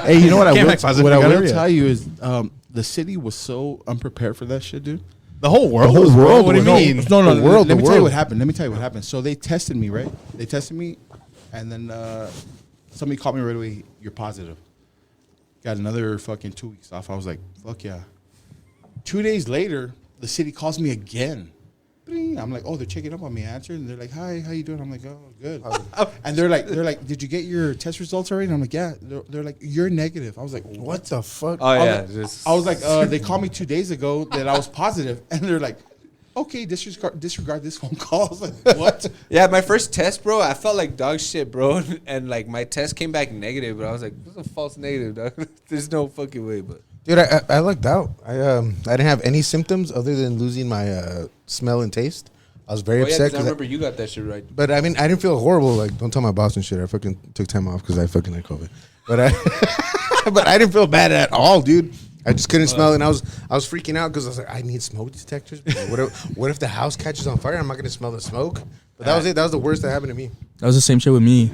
Hey, you know what I Can't will, make positive what I will gonorrhea. tell you is the city was so unprepared for that shit, dude. The whole world. whole world What do you was- mean? No, The world, Let me the tell you world. what happened. Let me tell you what happened. So they tested me, right? They tested me, and then somebody called me right away. You're positive. Got another fucking 2 weeks off. I was like, fuck yeah. 2 days later, the city calls me again. Bling. I'm like, oh, they're checking up on me. I answered, and they're like, hi, how you doing? I'm like, oh, good. And they're like, did you get your test results already? And I'm like, yeah. They're like, you're negative. I was like, What the fuck? Oh yeah, I was like, they called me 2 days ago that I was positive, and they're like, okay, disregard this phone call. I was like, what? yeah. My first test, bro, I felt like dog shit, bro, and like my test came back negative, but I was like, this is a false negative, dog. There's no fucking way, but. Dude, I lucked out. I didn't have any symptoms other than losing my smell and taste. I was very Oh yeah, upset. 'cause I 'cause remember you got that shit right. but I mean, I didn't feel horrible. Like, don't tell my boss and shit. I fucking took time off because I fucking had COVID. But but I didn't feel bad at all, dude. I just couldn't smell, and I was freaking out because I was like, I need smoke detectors. What if the house catches on fire? I'm not gonna smell the smoke. But that was it. That was the worst that happened to me. that was the same shit with me.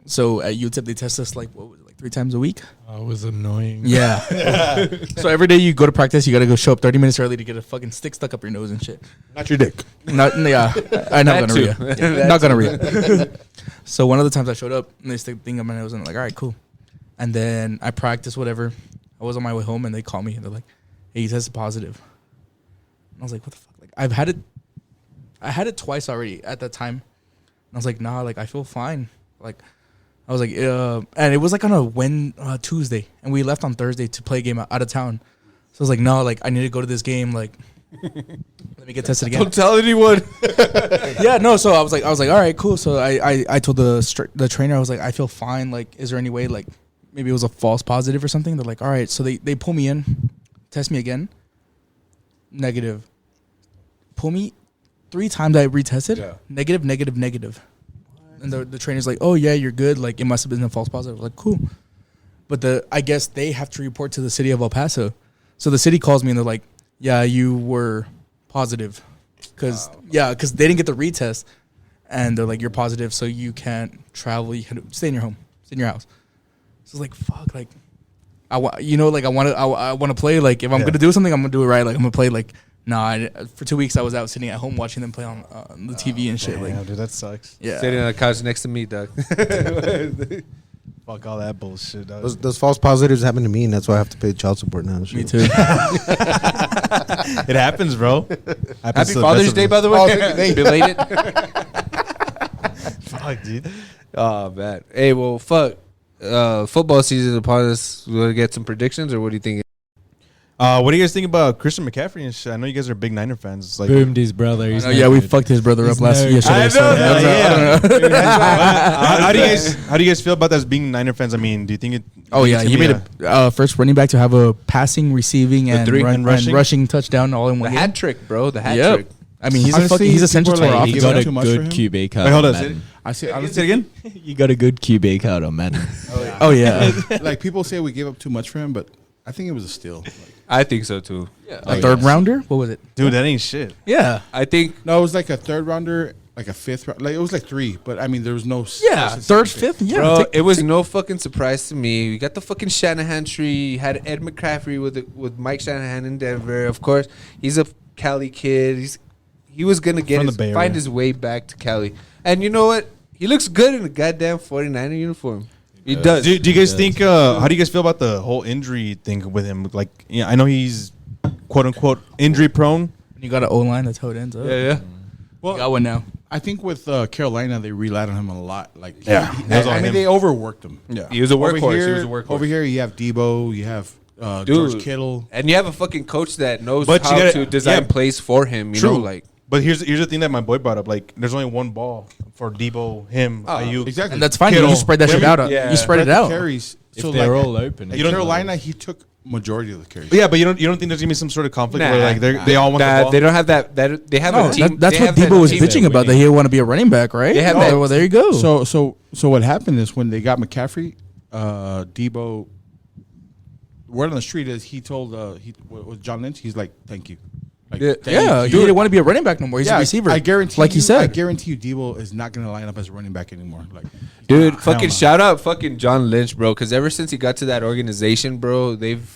So at UTEP, they test us like, what was it, like 3 times a week? It was annoying. Yeah. So every day you go to practice, you got to go show up 30 minutes early to get a fucking stick stuck up your nose and shit. Not your dick. Not, yeah. I not That gonorrhea. too. Yeah, That not too. gonorrhea. So one of the times I showed up, and they stick thing up my nose, and I'm like, all right, cool. And then I practiced whatever. I was on my way home, and they call me, and they're like, hey, you tested positive. And I was like, what the fuck? Like, I had it twice already at that time. And I was like, nah, like, I feel fine. Like, I was like, and it was like on a Tuesday, and we left on Thursday to play a game out of town. So I was like, no, like, I need to go to this game. Like, let me get tested again. Don't tell anyone. Yeah, no. So I was like, all right, cool. So I told the trainer, I was like, I feel fine. Like, is there any way, like, maybe it was a false positive or something? They're like, all right. So they pull me in, test me again, negative. Pull me 3 times. I retested, negative, negative, negative. And the trainer's like, oh yeah, you're good. Like, it must have been a false positive. Like, cool. But I guess they have to report to the city of El Paso. So the city calls me and they're like, yeah, you were positive. Because they didn't get the retest. And they're like, you're positive, so you can't travel. You can stay in your home, stay in your house. So it's like, fuck, like, I want to play. Like, if I'm gonna do something, I'm gonna do it right. Like, I'm gonna play. Like, nah. For 2 weeks, I was out sitting at home watching them play on the TV and shit. Like, dude, that sucks. yeah. Sitting on the couch next to me, dog. Fuck all that bullshit. Dog. Those false positives happen to me, and that's why I have to pay child support now. Me too. It happens, bro. Happy Father's Day, by the way. Oh, thank you. Belated. Fuck, dude. Oh man. Hey, well, fuck. Football season upon us. We want to get some predictions, or what do you think? What do you guys think about Christian McCaffrey and shit? I know you guys are big Niner fans. It's like, Boomed his brother. He's Yeah, we fucked his brother up last year. I know that, I don't know. how do you guys feel about that as being Niner fans? I mean, do you think it? Oh yeah, it's he gonna made a first running back to have a passing, receiving, and, three- run, and and rushing? rushing touchdown all in The one hat game. trick, bro. The hat Yep. trick. I mean, he's Honestly, he's essential to people are our like, offense. You give got it a too much good for him? QB card. Wait, hold on on. Madden. I say Say it honestly, again. You got a good QB card on Madden. Oh yeah, like people say we gave up too much for him, but I think it was a steal. Like, I think so too. a third rounder. What was it? Dude, that ain't shit. Yeah, I think no, it was like a third rounder, like a fifth round. Like it was like 3, but I mean there was no third, fifth. Yeah, bro, take- it was no fucking surprise to me. We got the fucking Shanahan tree. You had Ed McCaffrey with Mike Shanahan in Denver. Of course, he's a Cali kid. He was gonna From the Bay Area. find his way back to Cali. And you know what? He looks good in a goddamn 49er uniform. He does. Do you guys think? How do you guys feel about the whole injury thing with him? Like, yeah, I know he's quote unquote injury prone. you got an O line. That's how it ends up. Yeah. You got one now. I think with Carolina they relied on him a lot. Like Yeah, that was all I mean him. they overworked him. Yeah, He was a Over workhorse. here, He was a workhorse. over here you have Debo, you have Dude. George Kittle. And you have a fucking coach that knows But you how gotta- to design yeah. plays for him. You True. know, like But here's the thing that my boy brought up. Like, there's only one ball for Debo, him, Ayuk. Exactly. And that's fine. Kittle. You spread that shit out. Yeah. You spread it the out. carries. If So they're like, all open. like You don't- Carolina, he took majority of the carries. Yeah, but you don't think there's gonna be some sort of conflict Nah. where like they all want the ball? they don't have that. They have No, a team. that's they what have that Debo was team bitching about. That he want to be a running back, right? They have Oh, that- well, there you go. So what happened is when they got McCaffrey, Debo. Word on the street is he told with John Lynch, he's like, thank you. Like, yeah, he didn't want to be a running back no more. He's a receiver. I guarantee like you, you said. I guarantee you, Debo is not going to line up as a running back anymore. Like, Dude, fucking shout out fucking John Lynch, bro. Because ever since he got to that organization, bro, they've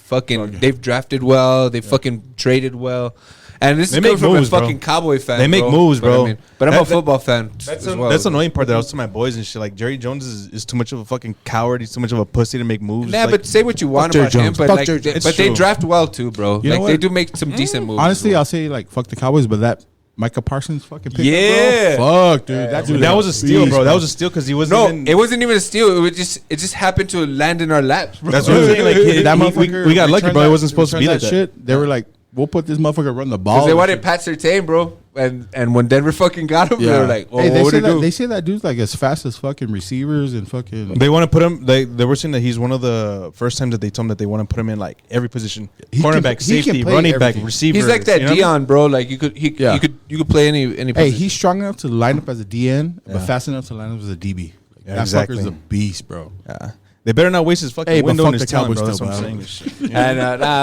drafted well. They fucking traded well. And this They is make coming from moves, a bro. fucking Cowboy fan. They make bro. moves, But bro. I'm a That- football fan. That's as well. that's the annoying part that I was to my boys and shit. Like, Jerry Jones is too much of a fucking coward. He's too much of a pussy to make moves. Nah, like, but say what you want Jerry about him, Jones. but Fuck like, Jerry Jones. but they true. draft well too, bro. You know Like they what? do make some decent moves. honestly, as well. I'll say like fuck the Cowboys, but that Micah Parsons fucking pickup, Yeah. bro. Fuck, dude. That dude that is was a steal, beast, bro. That was a steal because he wasn't. no, even, it wasn't even a steal. It just happened to land in our laps, bro. That's what I'm saying. Like, that we motherfucker. got lucky, returned bro. It that- wasn't supposed to be like returned that. shit. They were like, we'll put this motherfucker run the ball. Because they and wanted shit. Pat Surtain, bro. And when Denver fucking got him, they were like, oh, hey, what would say they do? they say that dude's like as fast as fucking receivers and fucking. They want to put him. They were saying that he's one of the first times that they told him that they want to put him in like every position: He can- cornerback, he can safety, play running back, everything. receiver. He's like that you know what I mean? Dion, bro. Like you could play any Hey, position. he's strong enough to line up as a DN, Yeah. but fast enough to line up as a DB. Yeah, that exactly. fucker's a beast, bro. Yeah. They better not waste his fucking Hey, but window fuck in his the talent, bro. Cowboys That's still, what I'm bro. saying. And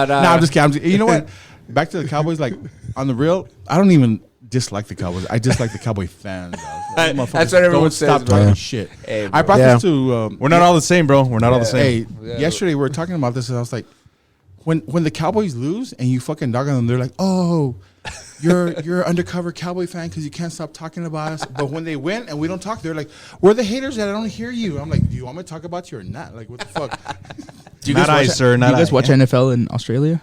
Nah, I'm just kidding. You know what? Back to the Cowboys. Like on the real, I don't even dislike the Cowboys. I dislike the Cowboy fans. That's what everyone says, Stop bro. talking shit. Hey, I brought Yeah. this to. We're not all the same, bro. We're not all the same. Hey, yesterday we were talking about this, and I was like, when the Cowboys lose and you fucking dog on them, they're like, oh, you're an undercover Cowboy fan because you can't stop talking about us. But when they win and we don't talk, they're like, we're the haters that I don't hear you. I'm like, do you want me to talk about you or not? Like, what the fuck? Do you Not I, watch, sir, do not you guys I. watch NFL in Australia?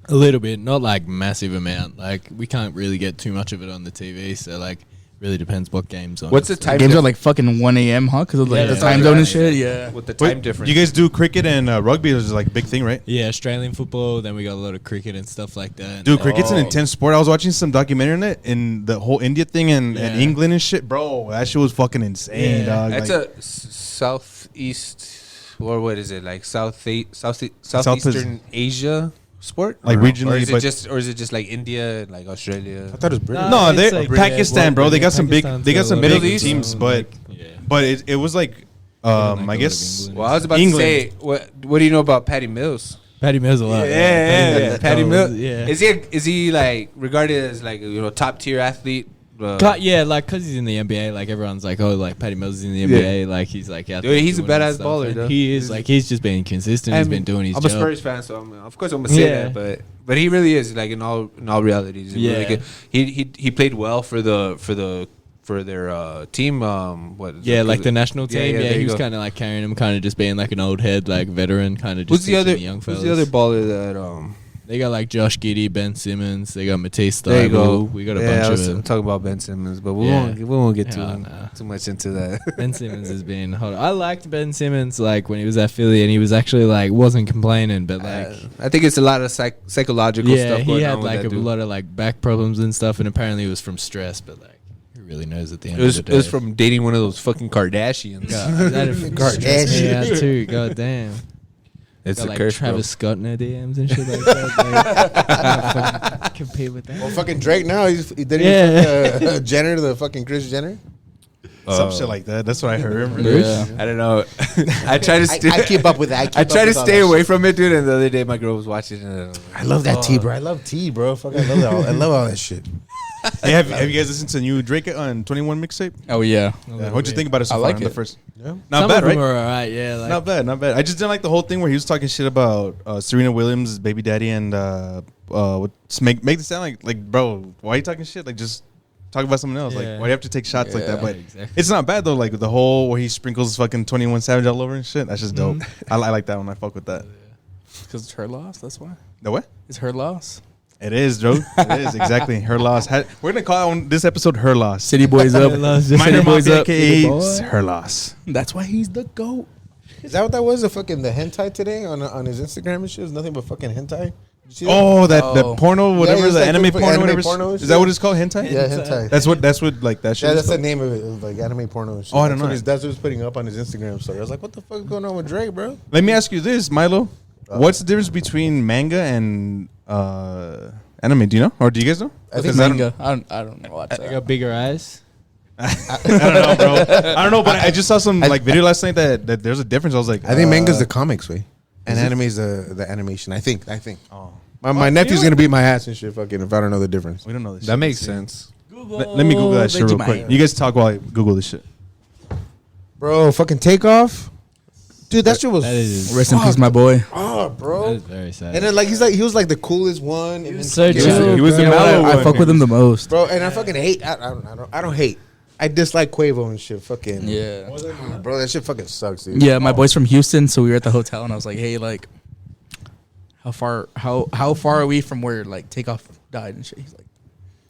A little bit, not like massive amount. Like we can't really get too much of it on the TV, so like really depends what games on. What's the So- time? Games are like fucking 1 a.m., huh? Because of like Yeah, the that's time right. zone and shit. Yeah. with the time Wait, difference. you guys do cricket and rugby is like a big thing, right? Yeah, Australian football. Then we got a lot of cricket and stuff like that. Dude, cricket's an intense sport. I was watching some documentary on it in the whole India thing and Yeah. England and shit. Bro, that shit was fucking insane, Yeah. dog. That's Like, a southeast, or what is it? Like southeastern Asia sport, Like Or regionally, is it but- just like India, and like Australia? I thought it was British. no, it's they like Pakistan, bro. They got some big, Pakistan's they got got some a lot Middle big East? teams, but Yeah. but it was like, I guess. Well, I was about England. to say, what do you know about Patty Mills? Patty Mills a lot. Yeah. Patty Mills. Yeah. Is he like regarded as like top tier athlete? Yeah, like because he's in the NBA, like everyone's like, oh, like Patty Mills is in the NBA, like he's like, yeah, Dude, he's a badass baller, though. He is like he's just been consistent. He's been doing his I'm job. a Spurs fan, so of course I'm gonna say Yeah. that. But he really is like in all reality. He's really Yeah. good. He played well for their team. What? is Yeah, it? like the national team. Yeah, there he you was go. kind of like carrying him, kind of just being like an old head, like veteran, kind of just Who's the other? teaching young Who's fellas. the other baller that? They got like Josh Giddey, Ben Simmons. They got Matisse There you go. Thybulle. We got a bunch I of was them. talking about Ben Simmons, but we Yeah. won't get Yeah, nah. too much into that. Ben Simmons has been hot. I liked Ben Simmons like when he was at Philly, and he was actually like wasn't complaining, but like I think it's a lot of psychological yeah, stuff going he had on with like that a dude. lot of like back problems and stuff, and apparently it was from stress. But like, who really knows at the end It was of the day? it was from dating one of those fucking Kardashians. God, that'd stress me out too. God damn. It's Got a like curse, Travis Scott in their DMs and shit like that. Like, fucking compete with that. Well, fucking Drake now. He did Yeah. Jenner, the fucking Kris Jenner. Some shit like that. That's what I heard. Yeah. I don't know. I try to stay. I keep up with that. I try to stay away from it, dude. And the other day, my girl was watching it. I love that tea, bro. I love tea, bro. Fuck, I love that. I love all that shit. Hey, have you guys listened to the new Drake on 21 mixtape? Oh yeah. What'd you think about it so I far like on the it. first? Yeah. Not Some bad, of them right? are alright, yeah. Like, Not bad, not bad. I just didn't like the whole thing where he was talking shit about Serena Williams' baby daddy and make it sound like bro, why are you talking shit? Like just talk about something else. Yeah. Like why do you have to take shots like that? Yeah, But exactly. it's not bad though. Like the whole where he sprinkles fucking 21 Savage all over and shit. That's just dope. I like that one. I fuck with that. Because it's her loss. That's why. The what? It's her loss. It is, Joe. It is exactly her loss. We're gonna call this episode "Her Loss." City boys up. Miner City boys Mafia, up. aka Her Loss. That's why he's the GOAT. Is that what that was? The fucking the hentai today on his Instagram and shit. It was nothing but fucking hentai. Did you see that? Oh, that Oh. porno, whatever, Yeah, it's the like anime the porno, anime whatever. porno Is shit. that what it's called? Hentai. Yeah, hentai. That's what like that shit. Yeah, is that's the called? name of it. It was like anime porno and shit. Oh, I don't That's what know. That's what he was putting up on his Instagram story. I was like, what the fuck is going on with Drake, bro? Let me ask you this, Milo. What's the difference between manga and anime? Do you know, or do you guys know? I think Because I don't- manga. I don't know what's They that. got bigger eyes. I don't know, bro. I don't know, but I just saw some like video last night that there's a difference. I was like, I think manga's the comics way, and anime's the animation. I think. Oh, My nephew's gonna beat my ass and shit. Fucking if I don't know the difference. we don't know this. That shit. makes sense. Let me Google that shit real quick. You guys talk while I Google this shit. Bro, fucking Takeoff. Dude, that shit was. That is- Rest in peace, my boy. Oh, That bro. is very sad. And then he was like the coolest one. He was so chill. chill, He was the bro. mellow I one. fuck with him the most. Bro, and I fucking hate. I don't hate. I dislike Quavo and shit. Fucking Yeah. bro, that shit fucking sucks, dude. Yeah, my boy's from Houston, so we were at the hotel, and I was like, "Hey, like, how far are we from where like Takeoff died and shit?" He's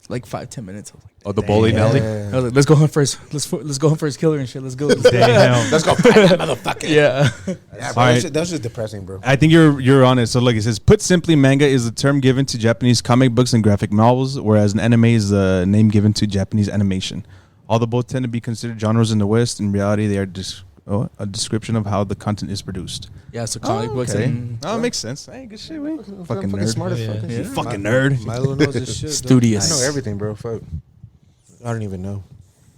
like 5-10 minutes. I was like, Oh, the bowling alley. I was like, "Let's go hunt for his let's go hunt for his killer and shit. Let's go." Damn. Let's go find that motherfucker. Yeah. Yeah, bro, Alright. that was just depressing, bro. I think you're on it. So look, it says, put simply, manga is a term given to Japanese comic books and graphic novels, whereas an anime is a name given to Japanese animation. Although both tend to be considered genres in the West, in reality they are a description of how the content is produced. Yeah, so comic books and Oh, it makes sense. Hey, good shit, man. Fucking fucking nerd. smart as fuck. You fucking nerd. Milo knows this shit. Studious. I know everything, bro. Fuck. I don't even know.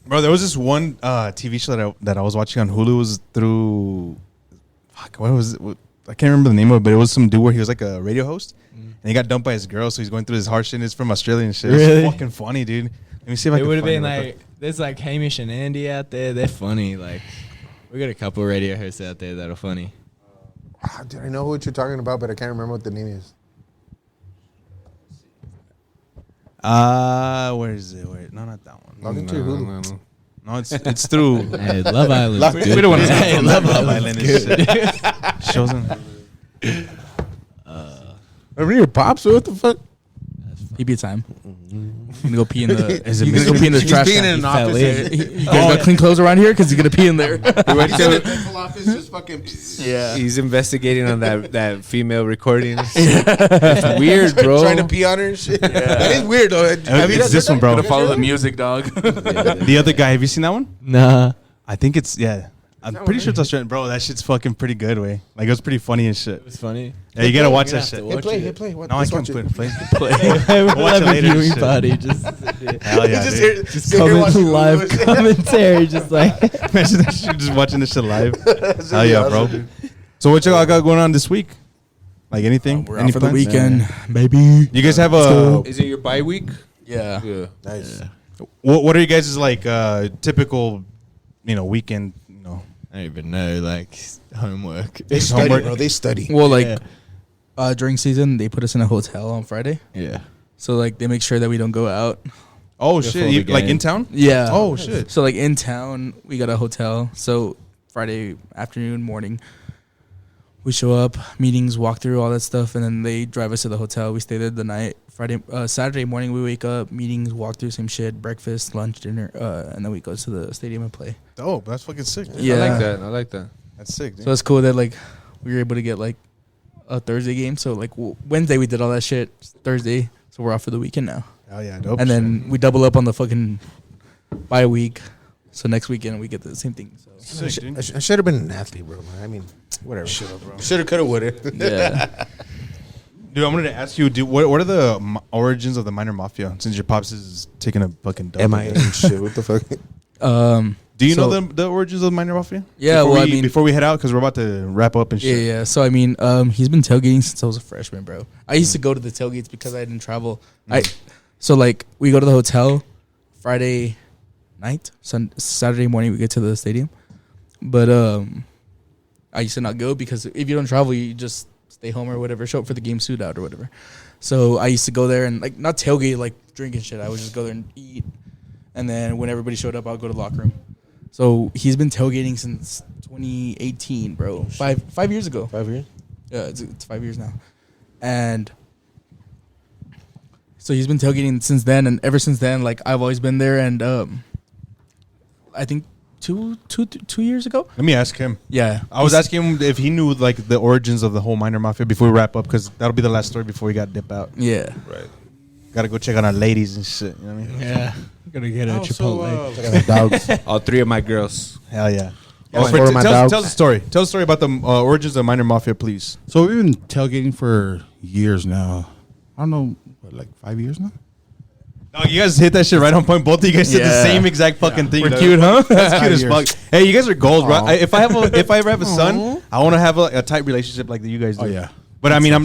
Bro, there was this one TV show that I was watching on Hulu. It was through, what was it? I can't remember the name of it, but it was some dude where he was like a radio host, and he got dumped by his girl, so he's going through his hard shit. And it's from Australia and shit. Really? It's fucking funny, dude. Let me see if I It can would have find been it real like there's like Hamish and Andy out there. They're funny. Like we got a couple radio hosts out there that are funny. Dude, I know what you're talking about, but I can't remember what the name is. Where is it? Wait, no, not that one. Log into your Hulu. No, it's through. Hey, Love Island. We don't want to Hey, Love Island and shit. Shows them. Remember your pops? What the fuck? PB time. You gonna go pee in the? Is it You gonna go pee in the He's trash peeing can? in an fell office. in. You guys got clean clothes around here because you're gonna pee in there. He's in the dental office, just fucking. Yeah. He's investigating on that female recording. It's weird, bro. Trying to pee on her and shit. That is weird, though. Have you It's guys this heard one, that? bro. Gotta follow the music, dog. The other guy, have you seen that one? Nah. I think it's I'm pretty sure it's Australian, bro. That shit's fucking pretty good, way. Like it was pretty funny and shit. It was funny. Yeah, you gotta watch You're that gonna shit. have to watch Hit play. What? No, I Let's can't watch put it. it. Play. We'll Watch have it a later and viewing shit. party. Just Hell yeah, Just dude. hear- just sit here comment watching live Hulu. commentary. Just like Imagine that shit, just watching this shit live. Hell be yeah, awesome, bro. dude. So what y'all got going on this week? Like anything? We're Any out for the plans? weekend, baby. You guys have a Is it your bye week? Yeah. Yeah. Nice. what are you guys' like typical, weekend? I don't even know. Like homework. They study, Homework. bro. They study. Well, like during season, they put us in a hotel on Friday, Yeah. so like they make sure that we don't go out. Oh Before shit! the You, like game. in town? Yeah. Oh shit! So like in town, we got a hotel. So Friday afternoon, morning, we show up, meetings, walk through all that stuff, and then they drive us to the hotel. We stay there the night. Saturday morning, we wake up, meetings, walk through, same shit, breakfast, lunch, dinner, and then we go to the stadium and play. Oh, that's fucking sick. Dude. Yeah. I like that. That's sick. Dude. So it's cool that like we were able to get like a Thursday game. So like Wednesday we did all that shit. Thursday, so we're off for the weekend now. Hell yeah, dope. And then we double up on the fucking bye week. So next weekend we get the same thing. So sick, dude. I should have been an athlete, bro. I mean, whatever. Should have, could have, would have. yeah. Dude, I wanted to ask you, what are the origins of the Miner Mafia? Since your pops is taking a fucking dump. MIA and shit. What the fuck? Do you know So- the origins of the Miner Mafia? Yeah, Before we head out, because we're about to wrap up and Yeah, shit. yeah. So I mean, he's been tailgating since I was a freshman, bro. I used to go to the tailgates because I didn't travel. So like we go to the hotel Friday night, Saturday morning we get to the stadium. But I used to not go because if you don't travel, you just stay home or whatever, show up for the game, suit out or whatever. So I used to go there and like not tailgate, like drinking shit. I would just go there and eat, and then when everybody showed up, I'll go to the locker room. So he's been tailgating since 2018, bro. 5 years ago. 5 years? Yeah, it's 5 years now. And so he's been tailgating since then, and ever since then, like I've always been there. And I think two years ago. Let me ask him. Yeah, I was asking him if he knew like the origins of the whole Miner Mafia before we wrap up, because that'll be the last story before we got to dip out. Yeah, Right. Got to go check on our ladies and shit. You know what I mean? Yeah. Gotta get a Chipotle. Dogs. All three of my girls. Hell yeah. Yeah, Fred, four of my tell dogs. the story. Tell the story about the origins of Miner Mafia, please. So we've been tailgating for years now. I don't know, like 5 years now. No, you guys hit that shit right on point. Both of you guys said the Yeah. same exact fucking thing. we're dog. cute, huh? That's cute as Years. fuck. Hey, you guys are goals, bro. Aw. If I ever have a son, I want to have a tight relationship like that you guys do. Oh, yeah. But I mean, I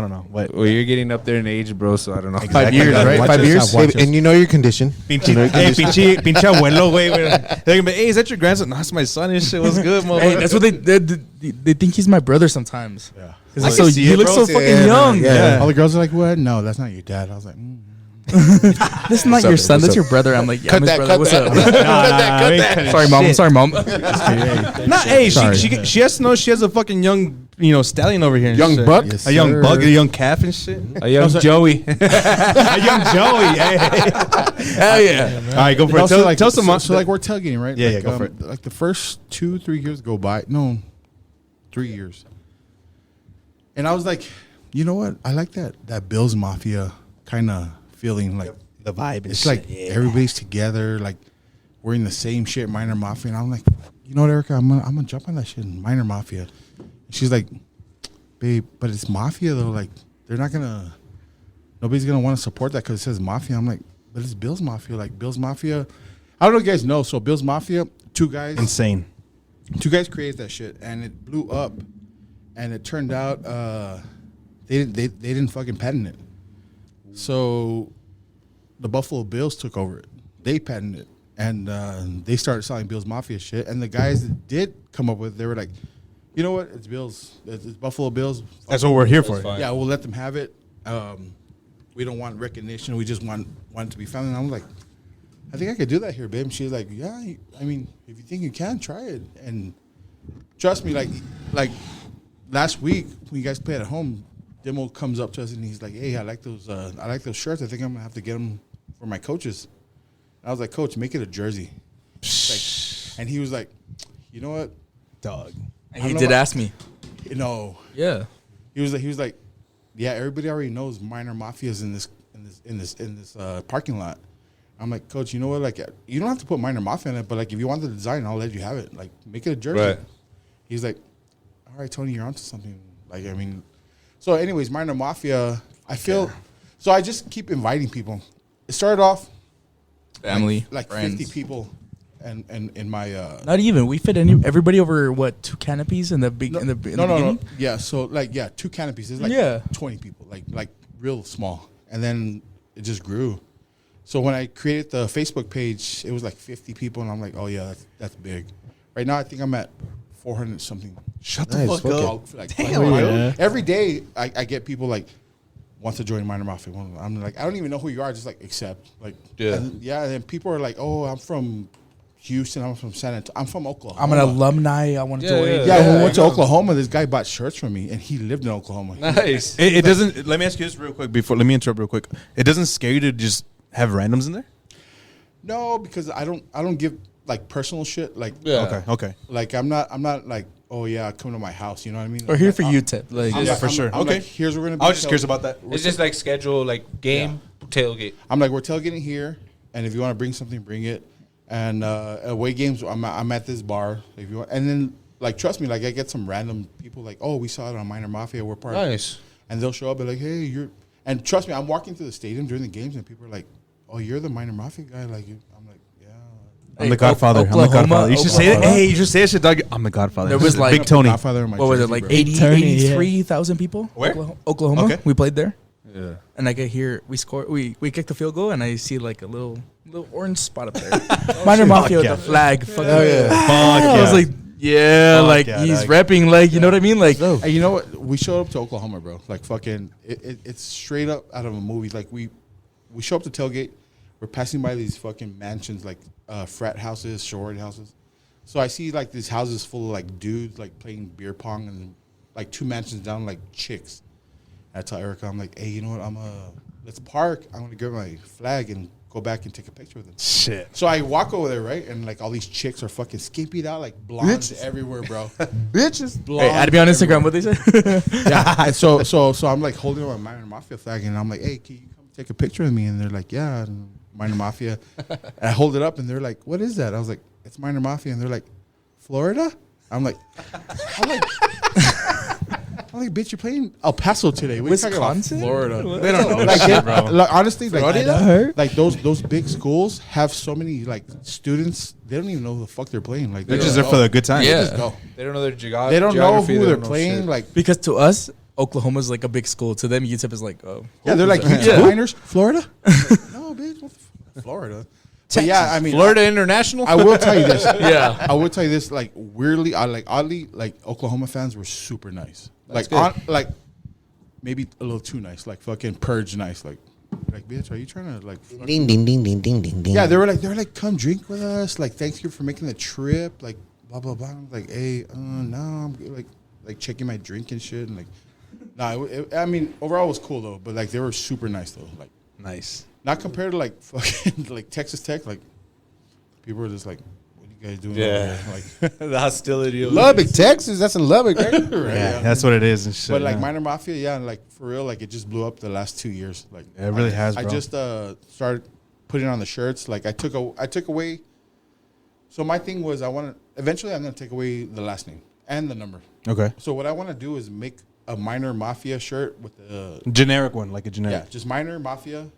don't know. What? Well, you're getting up there in age, bro. So I don't know. 5 years, Exactly. right? Watch 5 us, years. watch Hey, and you know your condition. Pinche abuelo, güey. They're gonna be, hey, is that your grandson? No, that's my son and shit. What's good, motherfucker? Hey, that's what they think he's my brother sometimes. Yeah. 'Cause I he's can so see he it, looks bro. so fucking Yeah, young. yeah. All the girls are like, "What? No, that's not your dad." I was like, This is not your son. That's your brother. I'm like, yeah, I'm his brother. What's up? Sorry, mom. I'm sorry, mom. Nah, hey, Sorry. she has to know she has a fucking young, stallion over here. and Young shit. buck? Yes, a young sir. bug, a young calf and shit. A young Joey. A young Joey. Hey. Hell yeah. All right, go for it. Also, Tell some. so like we're tailgating, right? Yeah, like, yeah, go for it. Like the first 2-3 years go by. No, 3 years. And I was like, you know what? I like that Bills Mafia kind of feeling, like the vibe. And it's shit. like everybody's together, like we're in the same shit, Miner Mafia. And I'm like, you know what, Erica? I'm gonna jump on that shit, Miner Mafia. And she's like, babe, but it's Mafia though. Like nobody's gonna want to support that because it says Mafia. I'm like, but it's Bills Mafia. Like Bills Mafia. I don't know if you guys know. So Bills Mafia, two guys insane. created that shit, and it blew up. And it turned out they didn't fucking patent it. So the Buffalo Bills took over it. they patented it, and they started selling Bill's Mafia shit. And the guys that did come up with it, they were like, you know what? It's Bill's. It's Buffalo Bills. That's what we're here for. Yeah, we'll let them have it. We don't want recognition. We just want it to be found. And I'm like, I think I could do that here, babe. And she's like, yeah. I mean, if you think you can, try it. And trust me, like last week when you guys played at home, Demo comes up to us and he's like, hey, I like those shirts. I think I'm gonna have to get them for my coaches. And I was like, Coach, make it a jersey. Like, and he was like, you know what, dog. And he did ask me. You know. Yeah. He was like, yeah, everybody already knows Miner Mafia is in this parking lot. I'm like, Coach, you know what? Like, you don't have to put Miner Mafia in it, but like, if you want the design, I'll let you have it. Like, make it a jersey. Right. He's like, all right, Tony, you're onto something. Like, I mean, so anyways, Miner Mafia. I feel so. I just keep inviting people. It started off family, like friends. 50 people, and in my not even we fit everybody over what 2 canopies in the big in the beginning? No. Yeah, so like 2 canopies. It's like 20 people, like real small, and then it just grew. So when I created the Facebook page, it was like 50 people, and I'm like, oh yeah, that's big. Right now, I think I'm at 400 something. Shut the fuck up. Like, every day, I get people like want to join Miner Mafia. I'm like, I don't even know who you are. Just like accept. Like, and then people are like, oh, I'm from Houston. I'm from San Antonio. I'm from Oklahoma. I'm an alumni. I want to join. Yeah, when we went to Oklahoma, this guy bought shirts from me, and he lived in Oklahoma. Nice. It doesn't. Let me ask you this real quick before. Let me interrupt real quick. It doesn't scare you to just have randoms in there? No, because I don't give like personal shit. Like Okay. Like I'm not like, oh yeah, come to my house. You know what I mean? We're here for you, Tip. Like, yeah, for sure. I'm Okay. like, here's where we're gonna be. I was just curious about that. It's just like schedule, like game tailgate. I'm like, we're tailgating here, and if you want to bring something, bring it. And away games, I'm at this bar. If you want, and then like trust me, like I get some random people like, oh, we saw it on Miner Mafia. We're part. Nice. And they'll show up and like, hey, you're. And trust me, I'm walking through the stadium during the games, and people are like, oh, you're the Miner Mafia guy. Like, I'm like, yeah. I'm the Godfather. Oklahoma, I'm the Godfather. You should say it. Oklahoma. Hey, you should say it, shit, dog. I'm the Godfather. There was like Big Tony. Godfather in my what was it, jersey, like bro. 83,000 people? Where? Oklahoma. Okay. We played there. Yeah. And I get here, we kicked the field goal, and I see like a little orange spot up there. Miner Mafia with the flag. Fuck yeah. I was like, yeah, Fuck like yeah, he's dog. repping, like, you know what I mean? Like, Hey, you know what? We showed up to Oklahoma, bro. Like fucking, it's straight up out of a movie. Like we show up to tailgate. We're passing by these fucking mansions, like frat houses, sorority houses. So I see like these houses full of like dudes like playing beer pong, and like 2 mansions down like chicks. And I tell Erica, I'm like, hey, you know what? Let's park. I'm gonna get my flag and go back and take a picture with them. Shit. So I walk over there, right, and like all these chicks are fucking skimpied out, like blondes everywhere, bro. Bitches. hey, add me on Instagram. What they say? Yeah. And so I'm like holding up my Miner Mafia flag, and I'm like, hey, can you come take a picture with me? And they're like, yeah, and Miner Mafia. And I hold it up, and they're like, what is that? I was like, it's Miner Mafia, and they're like, Florida? I'm like, bitch, you're playing El Paso today. What are you talking about? Wisconsin? Florida. They don't know. Like, honestly, like those big schools have so many like students. They don't even know who the fuck they're playing. Like They're just there for the good time. They just go. They don't know their geography. They don't know who they're know playing. shit. Like, Because to us, Oklahoma's like a big school. To them, UTEP is like, oh. yeah, they're like Yeah. Miners, Florida. No, bitch, what the Florida. But yeah, I mean, Florida International. I will tell you this. Yeah. I will tell you this. Like weirdly, oddly, like Oklahoma fans were super nice. That's Like maybe a little too nice. Like fucking purge nice. Like bitch, are you trying to like? Ding ding ding ding ding ding ding. Yeah, they were like, come drink with us. Like, thank you for making the trip. Like, blah blah blah. I'm like, hey, no, I'm good. Like checking my drink and shit. And like, I mean, overall it was cool though. But like, they were super nice though. Like, Nice. not compared to like fucking like Texas Tech. Like, people were just like, what are you guys doing? Yeah. over there? Like, The hostility of Lubbock, Texas. That's in Lubbock, right? Yeah, that's what it is and shit. But like yeah. Miner Mafia, yeah, and like for real, like it just blew up the last 2 years. Like Yeah, it really has, I bro. just started putting on the shirts. Like I took away. So my thing was eventually I'm gonna take away the last name and the number. Okay. So what I want to do is make a Miner Mafia shirt with the Generic one, like a generic. just Miner Mafia.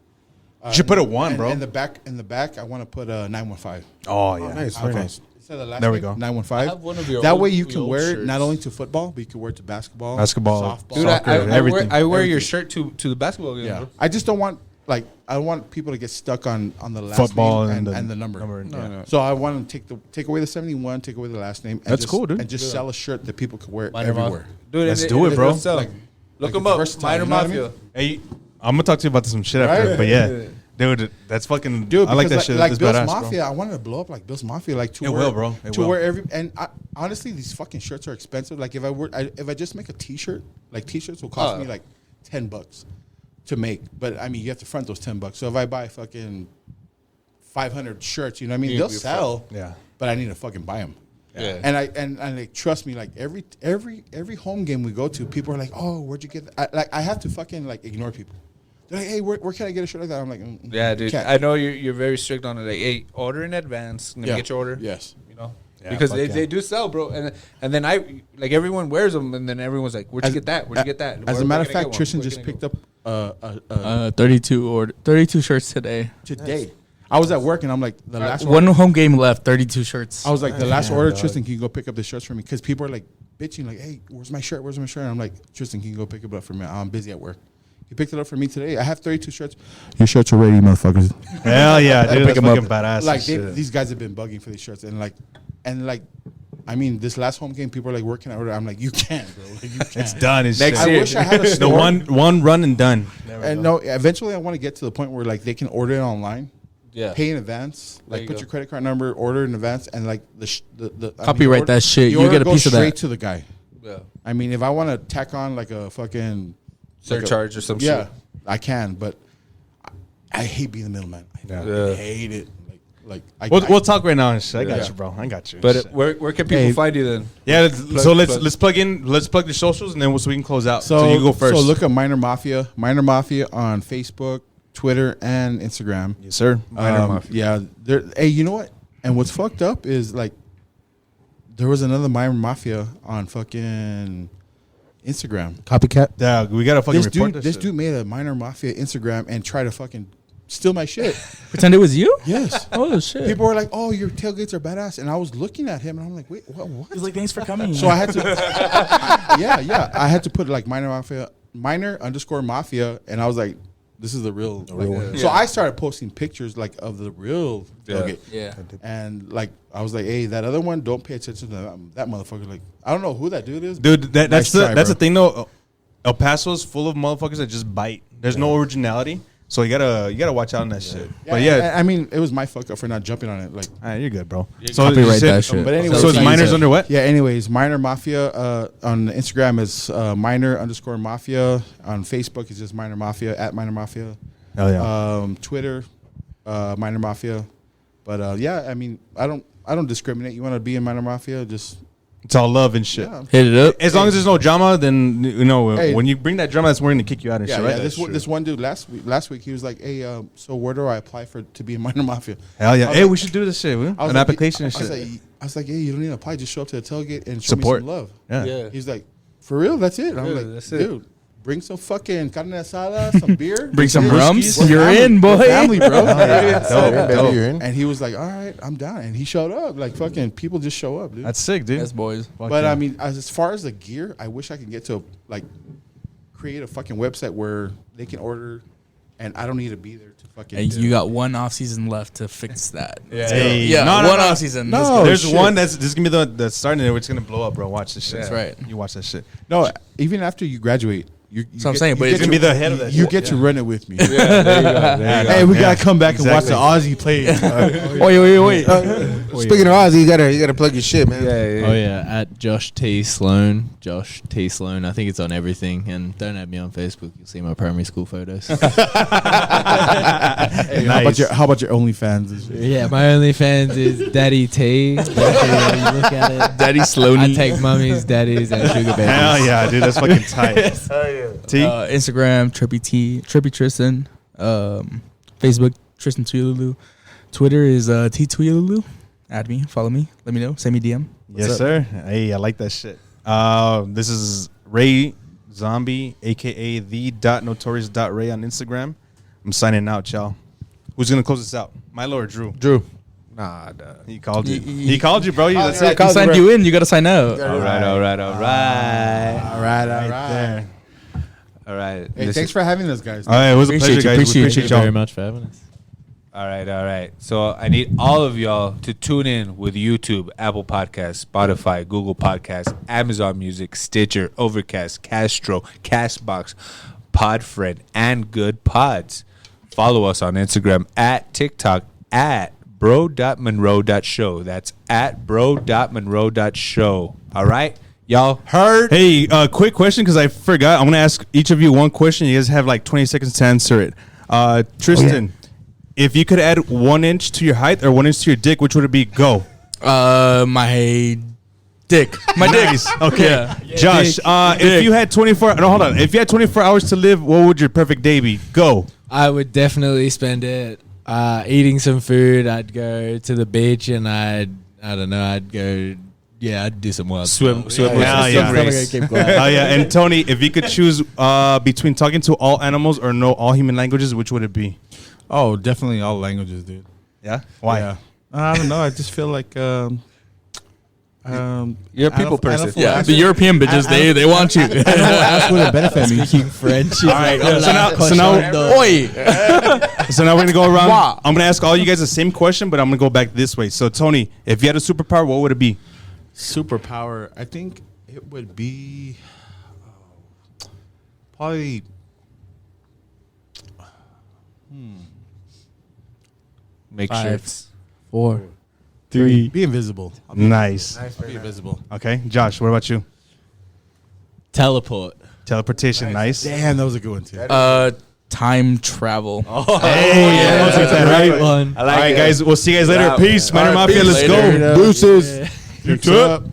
You should put a 1, and bro. In the back, I want to put a 915. Oh, yeah. Nice, very nice. Instead of the last There we name, go. 915. I have one of your that old- way you your can old wear it shirts. not only to football, but you can wear it to basketball, Basketball, softball. Dude, soccer, I everything. wear your shirt to the basketball game. Yeah, Bro. I just don't want like I don't want people to get stuck on the last Football name and and the number. No. So I want to take away the 71, take away the last name. And That's just, cool, dude. And just sell a shirt that people could wear Miner everywhere. Dude, Let's do it, bro. Like, look them up. versatile, Miner you know what I Mafia. mean? Hey, I'm gonna talk to you about some shit after, Right? but yeah, dude, that's fucking. Dude, I like that because shit. Like That's Bill's badass, Mafia, bro. I wanted to blow up like Bill's Mafia, like to It wear, will, bro. It to will. wear every. And honestly, these fucking shirts are expensive. Like if I just make a T-shirt, like T-shirts will cost me like $10 to make. But I mean, you have to front those $10. So if I buy fucking 500 shirts, you know what I mean? They'll sell. Yeah. But I need to fucking buy them. Yeah. And like trust me, like every home game we go to, people are like, "Oh, where'd you get that?" I have to fucking like ignore people. They're like, "Hey, where can I get a shirt like that?" I'm like, Yeah, dude. can't." I know you're very strict on it. Like, hey, order in advance. Let me get your order. Yes. You know, Yeah, because fuck they do sell, bro. And then I like everyone wears them, and then everyone's like, "Where'd you get that? Where'd you get that?" As Where a matter of can I get fact, one? Tristan Where just can I picked go? up 32 shirts today. today. I was at work and I'm like the last One order, home game left. 32 shirts. I was like the last order, Tristan, can you go pick up the shirts for me? Because people are like bitching, like, "Hey, where's my shirt? Where's my shirt?" And I'm like, "Tristan, can you go pick it up for me? I'm busy at work." He picked it up for me today. I have 32 shirts. Your shirts are ready, motherfuckers. Hell yeah, dude. That's Pick 'em fucking badass. Like and shit. these guys have been bugging for these shirts, and like, I mean, this last home game, people are like, "Where can I order?" I'm like, "You can't, bro. Like, you can't." It's done. It's Next shit. I year. wish I had a The store. one run and done. And no, eventually I want to get to the point where like they can order it online, Yeah. pay in advance, There like you put go. your credit card number, order in advance, and like the Copyright that shit. the You order get a goes piece of that. straight to the guy. Yeah. I mean, if I want to tack on like a fucking Surcharge or some yeah, shit. I can, but I hate being the middleman. I Yeah. hate it. We'll talk right now and shit. I got Yeah. you, bro. I got you. But Shit. where can people Hey. find you then? Yeah, so let's plug. let's plug the socials and then so we can close out. So you go first. So look at Miner Mafia on Facebook, Twitter, and Instagram. yes, sir. Yeah. Hey, you know what? And what's fucked up is like there was another Miner Mafia on fucking Instagram. Copycat. Yeah, we gotta fucking This report dude, this. this dude made a Miner Mafia Instagram and tried to fucking steal my shit. Pretend it was you? Yes. Oh shit. People were like, "Oh, your tailgates are badass," and I was looking at him and I'm like, "Wait, what?" He's like, thanks for coming. So I had to, yeah, I had to put like Miner Mafia, and I was like, "This is the real." So I started posting pictures like of the real tailgate, yeah. and like I was like, "Hey, that other one, don't pay attention to that motherfucker." Like I don't know who that dude is, Dude, that's Nice the try, that's bro. the thing though. El Paso's full of motherfuckers that just bite. There's no originality, so you gotta watch out on that shit. But yeah, I mean, it was my fuck up for not jumping on it. Like, you're good, bro. Copyright you said- that shit. but anyway, So it's minors under what? Yeah. Anyways, Miner Mafia on Instagram is Miner_Mafia. On Facebook is just Miner Mafia at Miner Mafia. Hell yeah. Twitter, Miner Mafia. But yeah, I mean, I don't discriminate. You want to be in Miner Mafia, just It's all love and shit. yeah. Hit it up. As long as there's no drama, then you know Hey. when you bring that drama, that's when to kick you out and Yeah, shit, yeah. right? This one dude last week he was like, "Hey, so where do I apply to be in Miner Mafia?" Hell yeah. I was Hey, like- we should do this shit. I was An like, application and I was shit. I was like, "Hey, you don't need to apply. Just show up to the tailgate and show Support. me some love." Yeah. Yeah. He's like, "For real? That's it?" And I'm Yeah, like, that's it. "Dude, bring some fucking carne asada, some beer, Bring some We're rums. family. You're We're in, boy. family, bro." Dope. You're in. And he was like, "All right, I'm down." And he showed up. Like fucking people just show up, dude. That's sick, dude. Yes, boys. Fuck But yeah. I mean, as far as the gear, I wish I could get to like create a fucking website where they can order, and I don't need to be there to fucking. And you got one off season left to fix that. Hey, Yeah, no, one no. off season. No. Let's go. There's shit. one that's this is gonna be the starting there. It's gonna blow up, bro. Watch this shit. That's right. You watch that shit. No, even after you graduate, you That's what I'm saying, but you it's get gonna be to- the head of that You shit. get to run it with me. There you Hey, go. we Yeah. gotta come back and watch the Exactly. Aussie play. Wait. Speaking of Ozzy, you gotta plug your shit, man. Oh yeah, at Josh T Sloan. Josh T Sloan. I think it's on everything. And don't add me on Facebook. You'll see my primary school photos. Hey, how about your OnlyFans? yeah, my OnlyFans is Daddy T. When you look at it, Daddy Sloaney. I take mummies, daddies, and sugar babies. Hell yeah, dude. That's fucking tight. T. Instagram, Trippy Tristan. Facebook, Tristan Tuyalulu. Twitter is T Tuyalulu. Add me, follow me, let me know, send me DM. What's Yes, up? sir. Hey, I like that shit. This is Ray Zombie, aka the.notorious.ray on Instagram. I'm signing out, y'all. Who's gonna close this out? Milo or Drew? Drew. Nah, duh. He called you. He called you, bro. That's it. He signed you in, you gotta sign out. All right. All right, Right there. All right. right. Hey, This thanks is- for having us, guys. All right, it was a pleasure, guys. We appreciate Thank you y'all. very much for having us. All right. So I need all of y'all to tune in with YouTube, Apple Podcasts, Spotify, Google Podcasts, Amazon Music, Stitcher, Overcast, Castro, Castbox, Podfriend, and Good Pods. Follow us on Instagram, at TikTok, at bro.monroe.show. That's at bro.monroe.show. All right? Y'all heard? Hey, quick question because I forgot. I'm going to ask each of you one question. You guys have like 20 seconds to answer it. Tristan, if you could add 1 inch to your height or 1 inch to your dick, which would it be? Go. My dick. My Nice. dick. Okay. Yeah. Josh, if you had 24 If you had 24 hours to live, what would your perfect day be? Go. I would definitely spend it eating some food. I'd go to the beach and I'd go. Yeah, I'd do some wild Swim stuff. with Yeah, the yeah. race. Oh yeah, and Tony, if you could choose between talking to all animals or know all human languages, which would it be? Oh, definitely all languages, dude. Yeah. Why? Yeah. I don't know. I just feel like You're a people person. Yeah, the European bitches, they want you. ask would it benefit me. Speaking French. All right. So now, Oi. so now we're gonna go around. I'm gonna ask all you guys the same question, but I'm gonna go back this way. So Tony, if you had a superpower, what would it be? Superpower. I think it would be probably. Make 5, shirts. 4, Be invisible. Nice. Be invisible. Okay, Josh, what about you? teleport. Teleportation. Nice. Damn, that was a good one too. Time travel. Hey, Great one. I All like right, it. guys. We'll see you guys later. Wow. Peace. Miner All right, Mafia. peace. Let's Later. go. Deuces. You too.